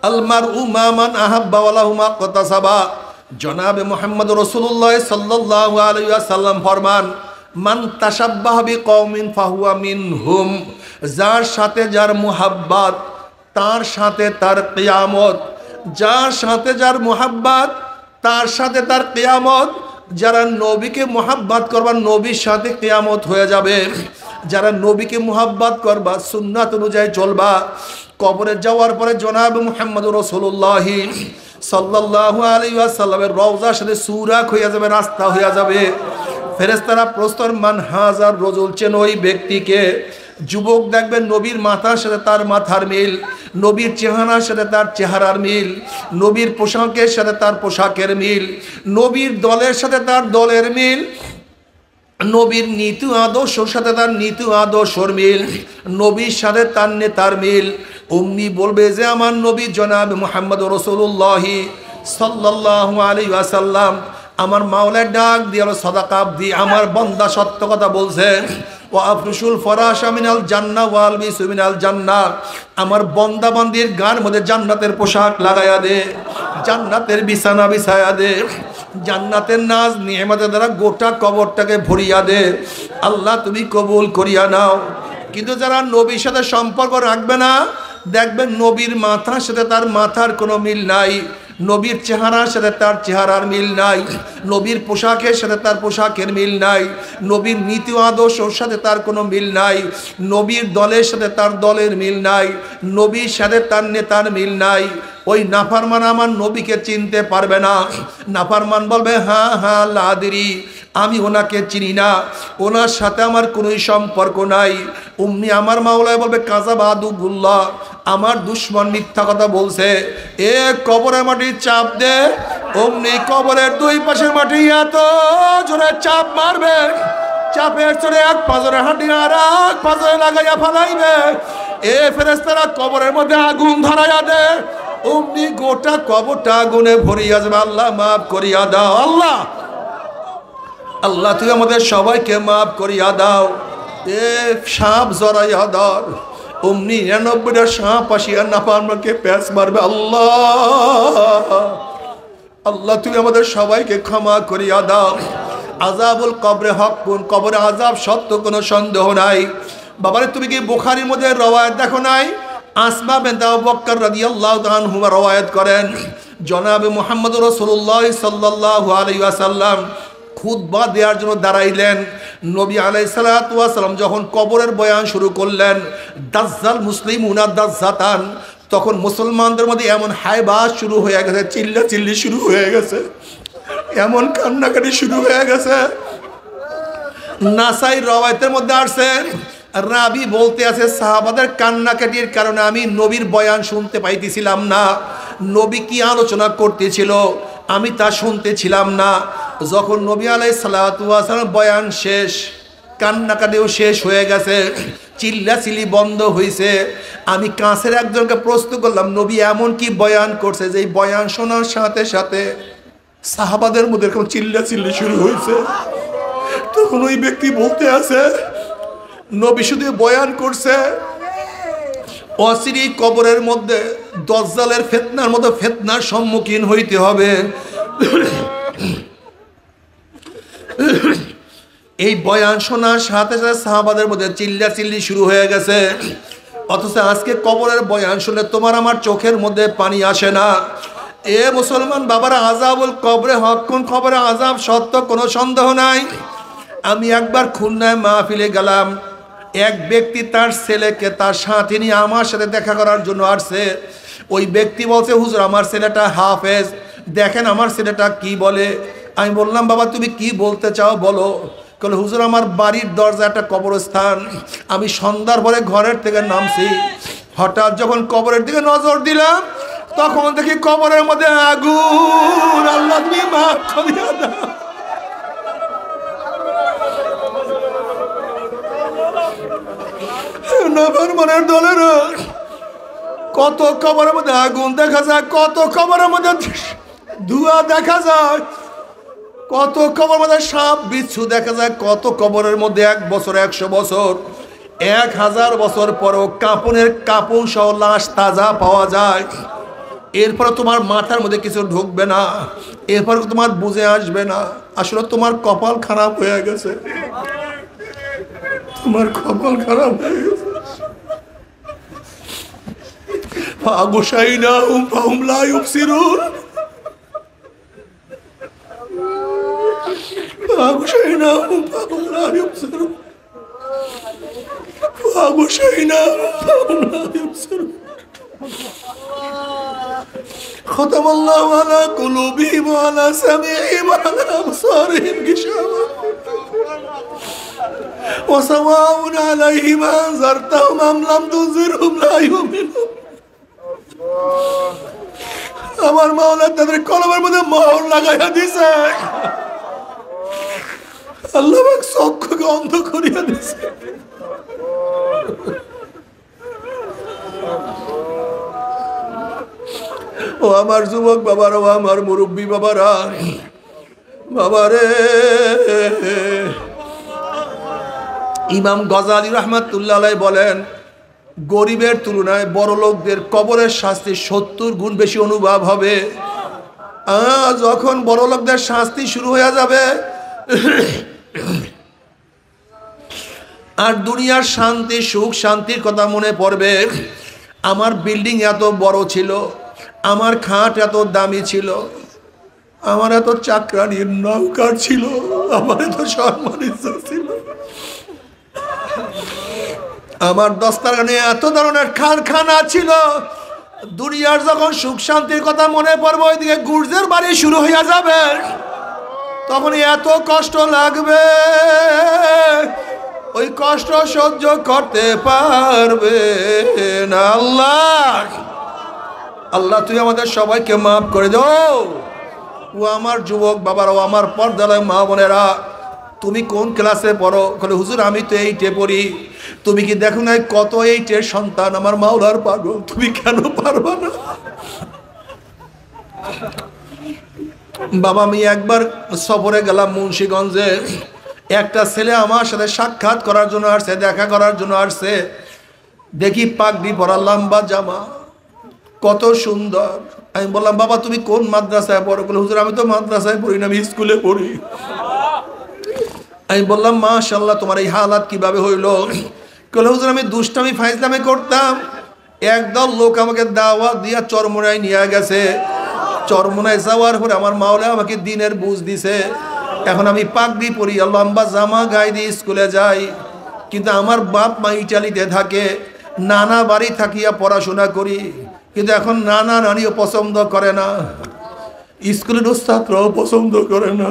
আল মারউ মা মান আহাব্বা ওয়া লাহু মা কাতাসাবা। জনাবে মুহাম্মদ রাসূলুল্লাহ সাল্লাল্লাহু আলাইহি ওয়াসাল্লাম ফরমান, মান তাশাব্বাহা বিকওমিন ফাহুয়া মিনহুম। যার সাথে যার মুহাব্বত তার সাথে তার কিয়ামত, যার সাথে যার মুহাব্বত তার সাথে তার কিয়ামত। যারা নবীকে মুহাব্বত করবা নবীর সাথে কিয়ামত হয়ে যাবে। যারা নবীকে মুহাব্বত করবা, সুন্নাত অনুযায়ী চলবা, কবরে যাওয়ার পরে জনাবে মুহাম্মদ রাসূলুল্লাহ সাল্লাল্লাহু আলাইহি ওয়াসাল্লামের রওজার সাথে সুরাক হয়ে যাবে, রাস্তা হয়ে যাবে। ফেরেশতারা প্রস্তর মান হাজার রজুল, চেন ওই ব্যক্তিকে। যুবক দেখবেন নবীর মাথার সাথে তার মাথার মিল, নবীর চেহারার সাথে তার চেহারার মিল, নবীর পোশাকের সাথে তার পোশাকের মিল, নবীর দলের সাথে তার দলের মিল, নবীর নীতি আদর্শের সাথে তার নীতি আদর্শের মিল, নবীর সাথে তার নেতার মিল। অমনি বলবে যে আমার নবী জনাব মুহাম্মদ রাসূলুল্লাহ সাল্লাল্লাহু আলাইহি ওয়াসাল্লাম আমার মাওলার ডাক দিয়ে সাদাকা দি, আমার বান্দা সত্য কথা বলছে। ওয়া আফরুশুল ফরাশা মিনাল জান্নাহ ওয়াল বিসু মিনাল জান্নাহ, আমার বান্দা বান্দির গার মধ্যে জান্নাতের পোশাক লাগায়া দে, জান্নাতের বিছানা বিছায়া দে, জান্নাতের নাজ নিয়ামতের দ্বারা গোটা কবরটাকে ভরিয়া দে। আল্লাহ তুমি কবুল করিয়া নাও। কিন্তু যারা নবীর সাথে সম্পর্ক রাখবে না, দেখবেন নবীর মাথার সাথে তার মাথার কোনো মিল নাই, নবীর চেহারার সাথে তার চেহারার মিল নাই, নবীর পোশাকের সাথে তার পোশাকের মিল নাই, নবীর নীতি আদর্শের সাথে তার কোনো মিল নাই, নবীর দলের সাথে তার দলের মিল নাই, নবীর সাথে তার নেতার মিল নাই। ওই নাফরমান আমার নবীকে চিনতে পারবে না। নাফরমান বলবে হ্যাঁ হ্যাঁ লাদিরি, আমি ওনাকে চিনি না, ওনার সাথে আমার কোনোই সম্পর্ক নাই। উম্মি আমার মাওলায় বলবে কাযাবা আদুবুল্লাহ, আমার দুশ্মন মিথ্যা কথা বলছে। এ কবরের মাটি চাপ দে, অমনি কবরের দুই পাশের মাটি এত জোরে চাপ মারবে, চাপের চড়ে এক পাজরে হাঁটি আর এক পাজরে লাগাইয়া ফালাইবে। এ ফেরেশতারা কবরের মধ্যে আগুন ধরাইয়া দে, অমনি গোটা কবরটা আগুনে ভরিয়া যাবে। আল্লাহ মাফ করিয়া দাও, আল্লাহ আল্লাহ তুই আমাদের সবাইকে মাফ করিয়া দাও। এ সাপ জড়াইয়া ধর, অমনি ৯৯টা সাপ আসিয়া নাফরমানকে প্যাঁচ মারবে। আল্লাহ আল্লাহ তুই আমাদের সবাইকে ক্ষমা করিয়া দাও। আযাবুল কবরে হকুন, কবরে আযাব সত্য, কোনো সন্দেহ নাই। বাবারে তুমি কি বুখারীর মধ্যে রওয়ায়াত দেখো নাই? আসমা বিনত আবু বকর রাদিয়াল্লাহু তাআলা আনহুমা রওয়ায়াত করেন, জনাবে মুহাম্মদ রাসূলুল্লাহ সাল্লাল্লাহু আলাইহি ওয়াসাল্লাম খুতবা দেওয়ার জন্য দাঁড়াইলেন। নবী আলাইহিস সালাতু ওয়াস সালাম যখন কবরের বয়ান শুরু করলেন, দাজ্জাল মুসলিমুনা দাজ্জাতান, তখন মুসলমানদের মধ্যে এমন হায়বাস শুরু হয়ে গেছে, চিল্লা চিল্লি শুরু হয়ে গেছে, এমন কান্নাকাটি শুরু হয়ে গেছে। নাসাই রওয়ায়াতের মধ্যে আসছে, রাবি বলতে আছে সাহাবাদের কান্নাকাটির কারণে আমি নবীর বয়ান শুনতে পাইতেছিলাম না, নবী কি আলোচনা করতেছিল আমি তা শুনতেছিলাম না। যখন নবী আলাইহিস সালাতু ওয়াস সালাম বয়ান শেষ, কান্নাকাটিও শেষ হয়ে গেছে, চিল্লাচিল্লি বন্ধ হয়েছে, আমি কাছের একজনকে প্রশ্ন করলাম নবী এমন কি বয়ান করছে যে এই বয়ান শোনার সাথে সাথে সাহাবাদের মধ্যে এরকম চিল্লাচিল্লি শুরু হয়েছে? তখন ওই ব্যক্তি বলতে আছে নবী শুধু বয়ান করছে অচিরেই কবরের মধ্যে দাজ্জালের ফিতনার মতো ফিতনার সম্মুখীন হইতে হবে। এই বয়ান শোনার সাথে সাথে সাহাবাদের মধ্যে চিল্লাচিল্লি শুরু হয়ে গেছে। অথচ আজকে কবরের বয়ান শুনলে তোমার আমার চোখের মধ্যে পানি আসে না। এ মুসলমান বাবারা, আযাবুল কবরে হক, কোন খবরে আযাব সত্য, কোনো সন্দেহ নাই। আমি একবার খুলনায় মাহফিলে গেলাম, এক ব্যক্তি তার ছেলেকে তার সাথে নিয়ে আমার সাথে দেখা করার জন্য আসছে। ওই ব্যক্তি বলছে, হুজুর আমার ছেলেটা হাফেজ, দেখেন আমার ছেলেটা কি বলে। আমি বললাম, বাবা তুমি কি বলতে চাও বলো। বলে, হুজুর আমার বাড়ির দরজা একটা কবরস্থান, আমি সন্ধ্যার পরে ঘরের থেকে নামছি, হঠাৎ যখন কবরের দিকে নজর দিলাম তখন দেখি কবরের মধ্যে আগুন। আল্লাহ তুমি মাফ করিয়া দাও। নাফরমানের দলের কত কবরের মধ্যে আগুন দেখা যায়, কত কবরের মধ্যে ধোঁয়া দেখা যায়, কত কবরের মধ্যে সাপ বিচ্ছু দেখা যায়, কত কবরের মধ্যে 1 বছর 100 বছর 1000 বছর পরও কাপনের কাপন সহ লাশ তাজা পাওয়া যায়। এরপরে তোমার মাথার মধ্যে কিছু ঢুকবে না, এরপর তোমার বুঝে আসবে না আসলে তোমার কপাল খারাপ হয়ে গেছে, তোমার কপাল খারাপ হয়ে গেছে। ফাগুশাইনাহুম ফাহুম লা ইউবসিরুন, ফাগুশাইনাহুম ফাহুম লা ইউবসিরুন, ফাগুশাইনাহুম ফাহুম লা ইউবসিরুন। খতামাল্লাহু আলা কুলুবিহিম ওয়া আলা সামিইহিম ওয়া আলা আবসারিহিম গিশাওয়া ওয়া সাওয়াউন আলাইহিম আনজারতাহুম আম লাম তুনজিরহুম লা ইউমিনুন। আমার মাওলা তাদের কলমের মধ্যে মোহর লাগাইয়া দিছে, আল্লাহ পাক চক্ষুকে অন্ধ করিয়া দিছে। ও আমার যুবক বাবারা, ও আমার মুরব্বী বাবারা, বাবারে, ইমাম গজালি রাহমাতুল্লাহ আলাইহি বলেন, গরিবের তুলনায় বড় লোকদের কবরের শাস্তি 70 গুণ বেশি অনুভব হবে। যখন বড় লোকদের শাস্তি শুরু হয়ে যাবে আর দুনিয়ার শান্তি সুখ শান্তির কথা মনে পড়বে, আমার বিল্ডিং এত বড় ছিল, আমার খাট এত দামি ছিল, আমার এত চাকরানির নৌকার ছিল, আমার এত সম্মানিত ছিল, আমার দস্তারখানে এত ধরনের কারখানা ছিল। দুনিয়ার যখন সুখ শান্তির কথা মনে পড়বে, ওইদিকে গুর্জের বাড়ি শুরু হয়ে যাবে, তখন এত কষ্ট লাগবে, ওই কষ্ট সহ্য করতে পারবে না। আল্লাহ আল্লাহ তুই আমাদের সবাইকে মাফ করে দাও। ও আমার যুবক বাবারা, ও আমার পর্দালয় মা বোনেরা, তুমি কোন ক্লাসে পড়ো? বলে, হুজুর আমি তো 8-এ পড়ি। তুমি কি দেখো না কত 8-এর সন্তান আমার মাওলার পাগল, তুমি কেন পারবা না? বাবা আমি একবার সফরে গেলাম মুন্সিগঞ্জে, একটা ছেলে আমার সাথে সাক্ষাৎ করার জন্য আসছে, দেখা করার জন্য আসছে। দেখি পাগড়ি পরা, লম্বা জামা, কত সুন্দর। আমি বললাম, বাবা তুমি কোন মাদ্রাসায় পড়ো? বলে, হুজুর আমি তো মাদ্রাসায় পড়ি না, আমি স্কুলে পড়ি। আমি বললাম, মাশাআল্লাহ তোমার এই হালাত কিভাবে হইলো? বলে, হুজুর আমি দুষ্টামি ফাইজলামি করতাম, একদল লোক আমাকে দাওয়াত দিয়া চরমোনায় নিয়ে গেছে, চরমোনায় যাওয়ার পরে আমার মাওলা আমাকে দিনের বুঝ দিছে। এখন আমি পাগড়ি পরি, লম্বা জামা গায়ে দিয়ে স্কুলে যাই। কিন্তু আমার বাপ মা ইটালিতে থাকে, নানা বাড়ি থাকিয়া পড়াশোনা করি, কিন্তু এখন নানা নানিও পছন্দ করে না, স্কুলের ছাত্রও পছন্দ করে না,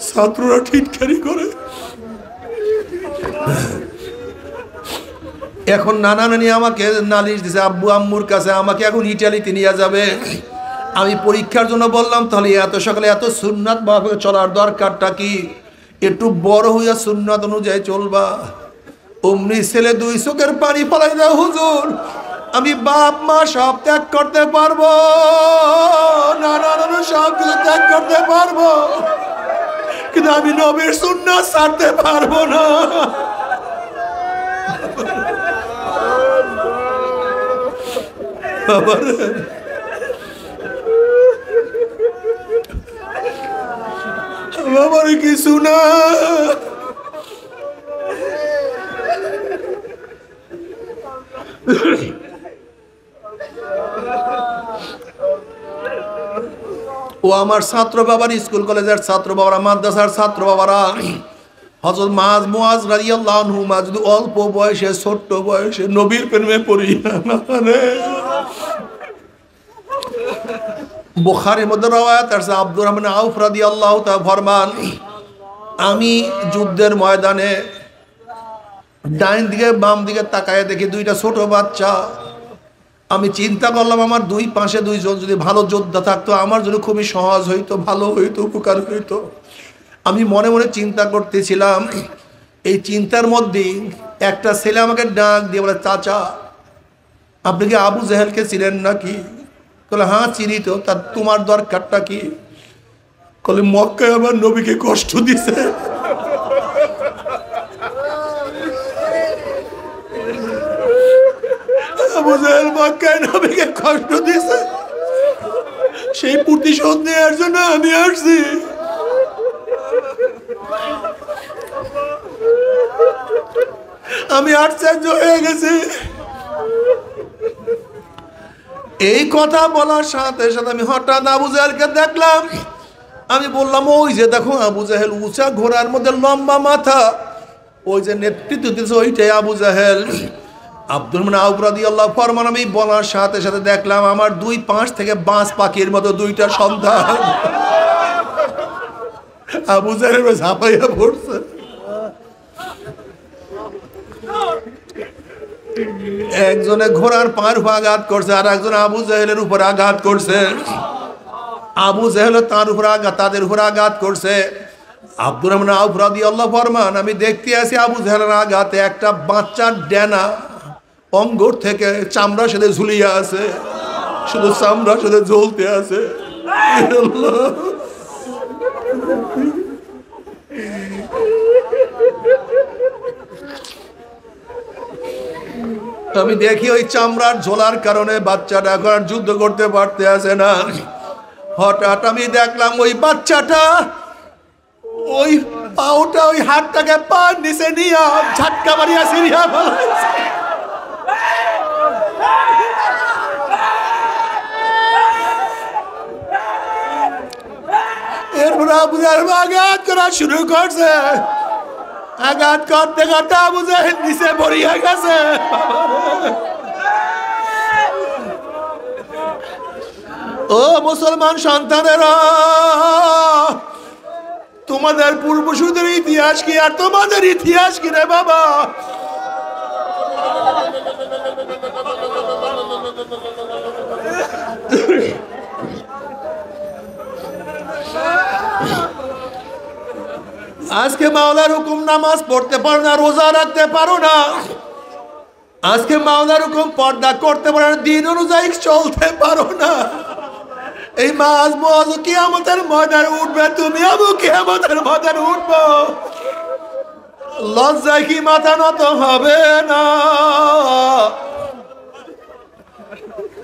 ছাত্ররা ঠিটকারি করে। এখন নানা নানি আমাকে নালিশ দিছে আব্বু আম্মুর কাছে, আমাকে এখন ইটালিতে নিয়ে যাবে। আমি পরীক্ষার জন্য বললাম, তাহলে এত সকালে এত সুন্নাত ভাবে চলার দরকারটা কি? একটু বড় হইয়া সুন্নাত অনুযায়ী চলবা। অমনি ছেলে 2 চোখের পানি ফেলাই দাও, হুজুর আমি বাপ মা সব ত্যাগ করতে পারবো, নানা নানা সব কিছু ত্যাগ করতে পারবো, কিন্তু আমি নবীর সুন্নাত ছাড়তে পারবো না। আমার কিছু না, ও আমার ছাত্র বাবার, স্কুল কলেজের ছাত্র বাবারা, মাদ্রাসার ছাত্র বাবারা, হযরত মুআজ রাদিয়াল্লাহু আনহু যদি অল্প বয়সে, ছোট্ট বয়সে নবীর প্রেমে পড়িয়া বুখারীর মধ্যে রওয়ায়াত আছে, আব্দুর রহমান আউফ রাদিয়াল্লাহু তাআলা ফরমান, আমি যুদ্ধের ময়দানে ডাইন দিকে বাম দিকে তাকায় দেখি দুইটা ছোট বাচ্চা। আমি চিন্তা করলাম আমার দুই পাশে দুইজন যদি ভালো যোদ্ধা থাকতো আমার জন্য খুবই সহজ হইতো, ভালো হইতো, উপকার হইতো। আমি মনে মনে চিন্তা করতেছিলাম। এই চিন্তার মধ্যেই একটা ছেলে আমাকে ডাক দিয়ে বলে, চাচা আপনি কি আবু জেহেলকে চিনেন নাকি? বলে হ্যাঁ চিনি তো, তা তোমার দরকারটা কি? বলে মক্কায় আমার নবীকে কষ্ট দিছে। আবু জেহেল মক্কায় নবীকে কষ্ট দিছে, সেই প্রতিশোধ নেওয়ার জন্য আমি আসছি। আমি আশ্চর্য হয়ে গেছি। এই কথা বলার সাথে সাথে আমি হঠাৎ আবু জেহেলকে দেখলাম। আমি বললাম, ওই যে দেখো আবু জেহেল, উঁচা ঘোড়ার মধ্যে লম্বা মাথা, ওই যে নেতৃত্ব দিচ্ছে ওইটাই আবু জেহেল। আব্দুর রহমান আউফ রাদিয়াল্লাহু ফরমান, আমি বলার সাথে সাথে দেখলাম আমার দুই পাশ থেকে বাজ পাখির মতো দুইটা সন্তান আবু জেহেল ঝাঁপাইয়া পড়ছে। একজনে ঘোড়ার পার উপর আঘাত করছে, আর একজন আবু জেহেলের উপর আঘাত করছে। আবু জেহেল তার উপর তাদের উপর আঘাত করছে। আব্দুর রহমান আউফ রাদিয়াল্লাহু ফরমান, আমি দেখতে আছি আবু জেহেলের আঘাতে একটা বাচ্চার ডেনা অঙ্গর থেকে চামড়ার সাথে ঝুলিয়ে আছে, শুধু চামড়ার সাথে ঝুলতে আছে। আমি দেখি ওই চামড়ার ঝোলার কারণে বাচ্চাটা এখন আর যুদ্ধ করতে পারতে আছে না। হঠাৎ আমি দেখলাম ওই বাচ্চাটা ওই পাউটা, ওই হাতটাকে পার নিচে নিয়ে ঝাটকা মারিয়া সিরিয়া ফেলাইছে। এরপর আবু জেহেল আঘাত করা শুরু করছে। আঘাত করতে করতে আবু জেহেল নিচে পড়িয়া গেছে। ও মুসলমান সন্তানেরা, তোমাদের পূর্বসূরীদের ইতিহাস কি আর তোমাদের ইতিহাস কি রে বাবা? আজকে মাওলার হুকুম নামাজ পড়তে পারো না, রোজা রাখতে পারো না। আজকে মাওলার হুকুম পর্দা করতে পারো না, দিন অনুযায়ী চলতে পারো না। এই মাঝ মাঝ কিয়ামতের ময়দানে উঠবে, তুমি আবু কিয়ামতের ময়দানে উঠবো। লজ্জায় কি মাথা নত হবে না?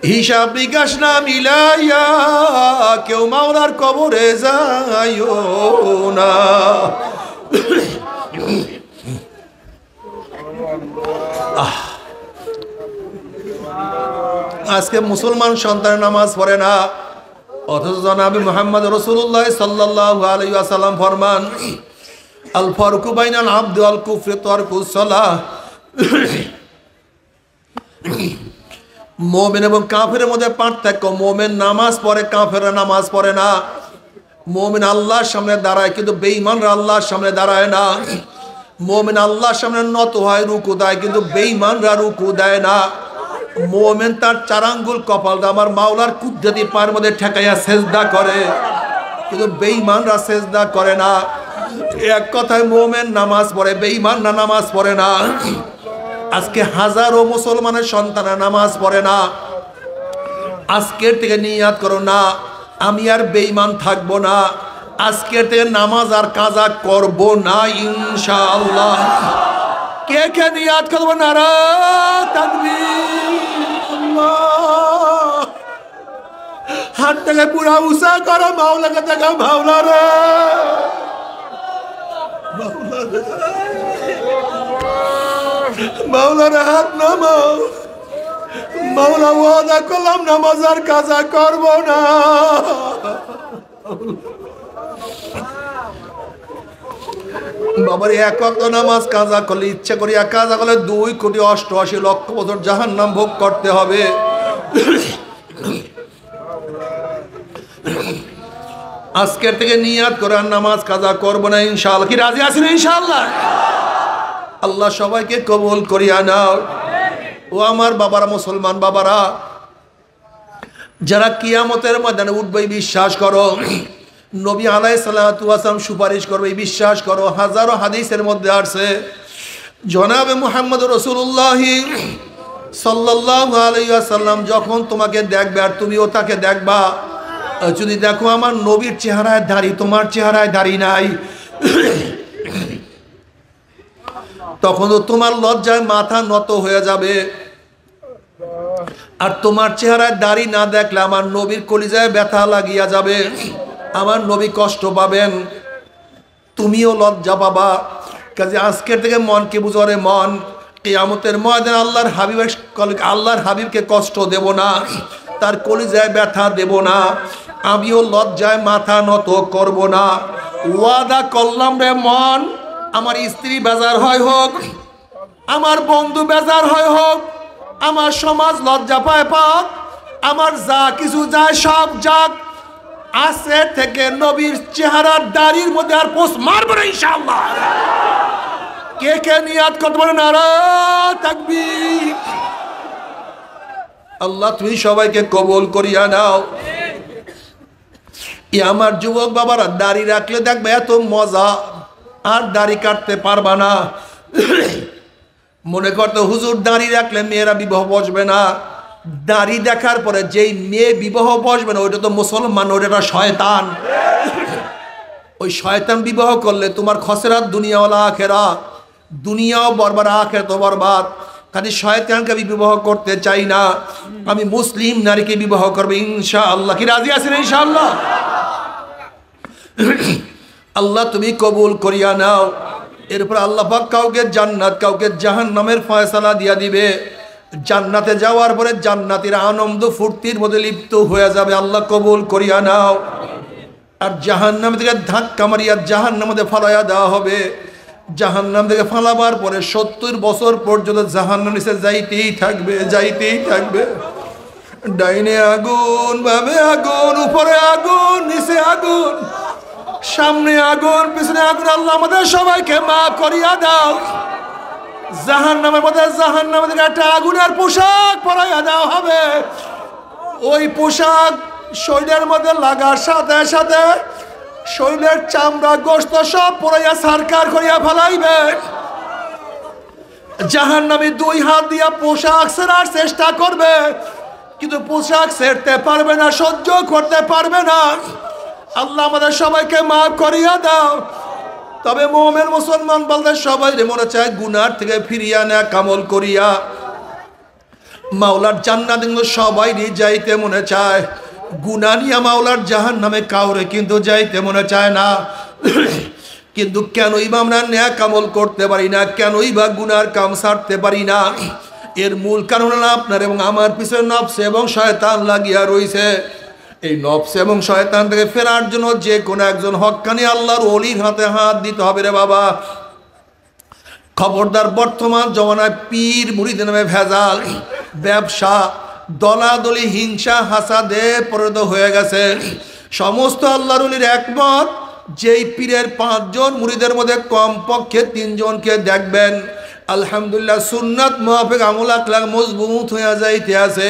হিসাব বিকাশ না মিলাইয়া কেউ মাওলার কবরে যাইও না। আজকে মুসলমান সন্তান নামাজ পড়ে না, অথচ জনাবে মুহাম্মদ রাসূলুল্লাহ সাল্লাল্লাহু আলাইহি ওয়াসাল্লাম ফরমান, আল ফারকু বাইনাল আবদি ওয়াল কুফরি তারকুস সালাহ। মুমিন এবং কাফেরের মধ্যে পার্থক্য, মুমিন নামাজ পড়ে, কাফেররা নামাজ পড়ে না। মুমিন আল্লাহর সামনে দাঁড়ায়, কিন্তু বেঈমানরা আল্লাহর সামনে দাঁড়ায় না। মুমিন আল্লাহর সামনে নত হয়, রুকু দেয়, কিন্তু বেঈমানরা রুকু দেয় না। মুমিন তার চার আঙ্গুল কপালটা আমার মাওলার কুদরতি পায়ের মধ্যে ঠেকাইয়া সেজদা করে, কিন্তু বেঈমানরা সেজদা করে না। এক কথায় মুমিন নামাজ পড়ে, বেঈমান না নামাজ পড়ে না। আজকে হাজারো মুসলমানের সন্তানরা নামাজ পড়ে না। আজকের থেকে নিয়াত করো না, আমি আর বেঈমান থাকবো না। আজকের থেকে নামাজ আর কাজা করব না ইনশাআল্লাহ। কে কে নিয়াত করবো? নারা তাকবীর। হাতটাকে পুরা উঁচা করো, মাওলাকে দেখা, মাওলা রে, মাওলার হাত নামাও। মাওলা ওয়াদা করলাম নামাজ আর কাজা করব না। বাবার এক ওয়াক্ত নামাজ কাজা করলে, ইচ্ছা করিয়া কাজা করলে 2,88,00,000 বছর জাহান্নাম ভোগ করতে হবে। আজকের থেকে নিয়াত করে আর নামাজ কাজা করবো না ইনশাআল্লাহ। কি রাজি আছেন ইনশাআল্লাহ? আল্লাহ সবাইকে কবুল করিয়া নাও। ও আমার বাবারা, মুসলমান বাবারা, যারা কিয়ামতের ময়দানে উঠবে বিশ্বাস করো, নবী আলাইহিস সালাতু ওয়াস সালাম সুপারিশ করবে বিশ্বাস করো। হাজারো হাদিসের মধ্যে আসছে জনাবে মুহাম্মদ রাসূলুল্লাহ সাল্লাল্লাহু আলাইহি ওয়াসাল্লাম যখন তোমাকে দেখবে আর তুমিও তাকে দেখবা, যদি দেখো আমার নবীর চেহারায় দাড়ি, তোমার চেহারায় দাড়ি নাই, তখন তো তোমার লজ্জায় মাথা নত হয়ে যাবে। আর তোমার চেহারায় দাড়ি না দেখলে আমার নবীর কলিজায় ব্যথা লাগিয়া যাবে, আমার নবী কষ্ট পাবেন, তুমিও লজ্জা পাবা। কাজে আজকের থেকে মনকে বুঝরে, মন কিয়ামতের ময়দানে আল্লাহর হাবিবকে কষ্ট দেব না, তার কলিজায় ব্যথা দেব না, আমিও লজ্জায় মাথা নত করব না। ওয়াদা করলাম রে মন, আমার স্ত্রী বেজার হয় হোক, আমার বন্ধু বেজার হয় হোক, আমার সমাজ লজ্জা পায় পাক, আমার যা কিছু যায় সব যাক, আজকে থেকে নবীর চেহারার দাড়ির মধ্যে আর পোস্ট মারবো না ইনশাআল্লাহ। কে কে নিয়াত করতে পারে? নারা তাকবীর। আল্লাহ তুমি সবাইকে কবুল করিয়া নাও। আমার যুবক বাবারা, দাড়ি রাখলে দেখবে এত মজা, আর দাড়ি কাটতে পারবা না। মনে করতে হুজুর দাড়ি রাখলে মেয়েরা বিবাহ বসবে না, দাড়ি দেখার পরে যেই মেয়ে বিবাহ বসবে না ওইটা তো মুসলমান, ওইটা শয়তান। ওই শয়তান বিবাহ করলে তোমার খসরাত দুনিয়াওয়ালা আখেরা, দুনিয়াও বরবাদ আখেরাত বরবাদ। খালি শয়তানকে আমি বিবাহ করতে চাই না, আমি মুসলিম নারীকে বিবাহ করবো ইনশাআল্লাহ। কি রাজি আছেন ইনশাআল্লাহ? আল্লাহ তুমি কবুল করিয়া নাও। এরপর আল্লাহ পাক কাউকে জান্নাত, কাউকে জাহান্নামের ফয়সালা দিয়া দিবে। জান্নাতে যাওয়ার পরে জান্নাতীরা আনন্দ ফুর্তির মধ্যে লিপ্ত হয়ে যাবে। আল্লাহ কবুল করিয়া নাও। আর জাহান্নাম থেকে ধাক্কা মারিয়া জাহান্নামের মধ্যে ফালাইয়া দেওয়া হবে। জাহান্নাম থেকে ফালাবার পরে 70 বছর পর্যন্ত জাহান্নাম নিচে যাইতেই থাকবে, যাইতেই থাকবে। ডাইনে আগুন, বামে আগুন, উপরে আগুন, নিচে আগুন, সামনে আগুন, পিছনে আগুন। আল্লাহ আমাদের সবাইকে মাফ করিয়া দাও। জাহান্নামের মধ্যে জাহান্নামের থেকে একটা আগুনের পোশাক পরাইয়া দেওয়া হবে। ওই পোশাক শরীরের মধ্যে লাগার সাথে সাথে শরীরের চামড়া গোশত সব পরাইয়া সারকার করিয়া ফেলাইবে। জাহান্নামী 2 হাত দিয়া পোশাক ছেড়ার চেষ্টা করবে, কিন্তু পোশাক ছেড়তে পারবে না, সহ্য করতে পারবে না। আল্লাহ আমাদের সবাইকে মাফ করিয়া দাও। তবে মুমিন মুসলমান বলতে সবাই মনে চায় গুনার থেকে ফিরিয়া নেয়া কামল করিয়া মাওলার জান্নাতে সবাই যাইতে মনে চায়। গুনাহ নিয়া মাওলার জাহান্নামে কাউরে কিন্তু যাইতে মনে চায় না। কিন্তু কেনই বা আমরা নেয়া কামল করতে পারি না, কেনই বা গুনার কাম ছাড়তে পারি না? এর মূল কারণ হলো আপনার এবং আমার পিছনে নফস এবং শয়তান লাগিয়া রয়েছে। এই নফস এবং শয়তান থেকে ফেরার জন্য যে কোনো একজন হক্কানি আল্লাহর ওলির হাতে হাত দিতে হবে রে বাবা। খবরদার, বর্তমান জমানায় পীর মুরিদের নামে ভেজাল, ব্যবসা, দলাদলি, হিংসা, হাসাদে পরিণত হয়ে গেছে। সমস্ত আল্লাহর ওলির একমত, যেই পীরের 5 জন মুরিদের মধ্যে কমপক্ষে 3 জনকে দেখবেন আলহামদুলিল্লাহ সুন্নাত মুআফিক আমল আখলাক মজবুত হয়ে যাইতে আছে,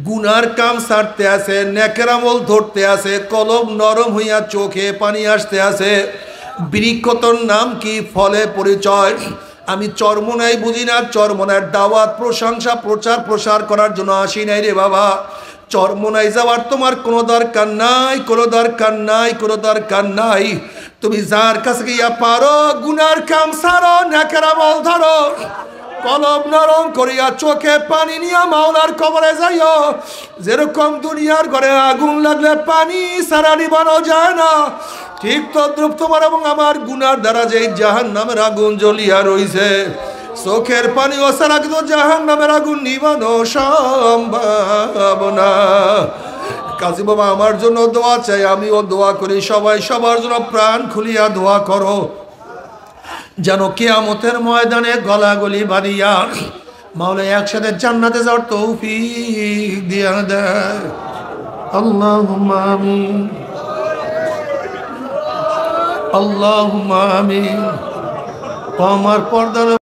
গুনার কাম ছাড়তে আছে, নেকের আমল ধরতে আছে, কলব নরম হইয়া চোখে পানি আসতে আছে। বৃক্ষতর নাম কি, ফলে পরিচয়। আমি চরমনাই বুঝি না, চরমনার দাওয়াত, প্রশংসা, প্রচার প্রসার করার জন্য আসি নাই রে বাবা। চরমনাই যাওয়ার তোমার কোনো দরকার নাই, কোনো দরকার নাই, কোনো দরকার নাই। তুমি যার কাছে গিয়া পারো গুনার কাম ছাড়ো, নেকের আমল ধরো, কলব নরম করিয়া চোখে পানি নিয়া মাওলার কবরে যাইও। যেরকম দুনিয়ার ঘরে আগুন লাগলে পানি ছাড়া নিবানো যায় না, ঠিক তদ্রুপ তোমার এবং আমার গুনার দ্বারা যেই জাহান্নামের আগুন জ্বলিয়া রইছে, চোখের পানি ও ছাড়া কিন্তু জাহান্নামের আগুন নিবানো সম্ভব না। কাজী বাবা আমার জন্য দোয়া চাই, আমিও দোয়া করি, সবাই সবার জন্য প্রাণ খুলিয়া দোয়া করো যেন কিয়ামতের ময়দানে গলাগলি বাঁধিয়া মাওলা একসাথে জান্নাতে যাওয়ার তৌফিক দিয়া দেয়। আল্লাহুম্মা আমিন, আল্লাহুম্মা আমিন। আমার পর্দার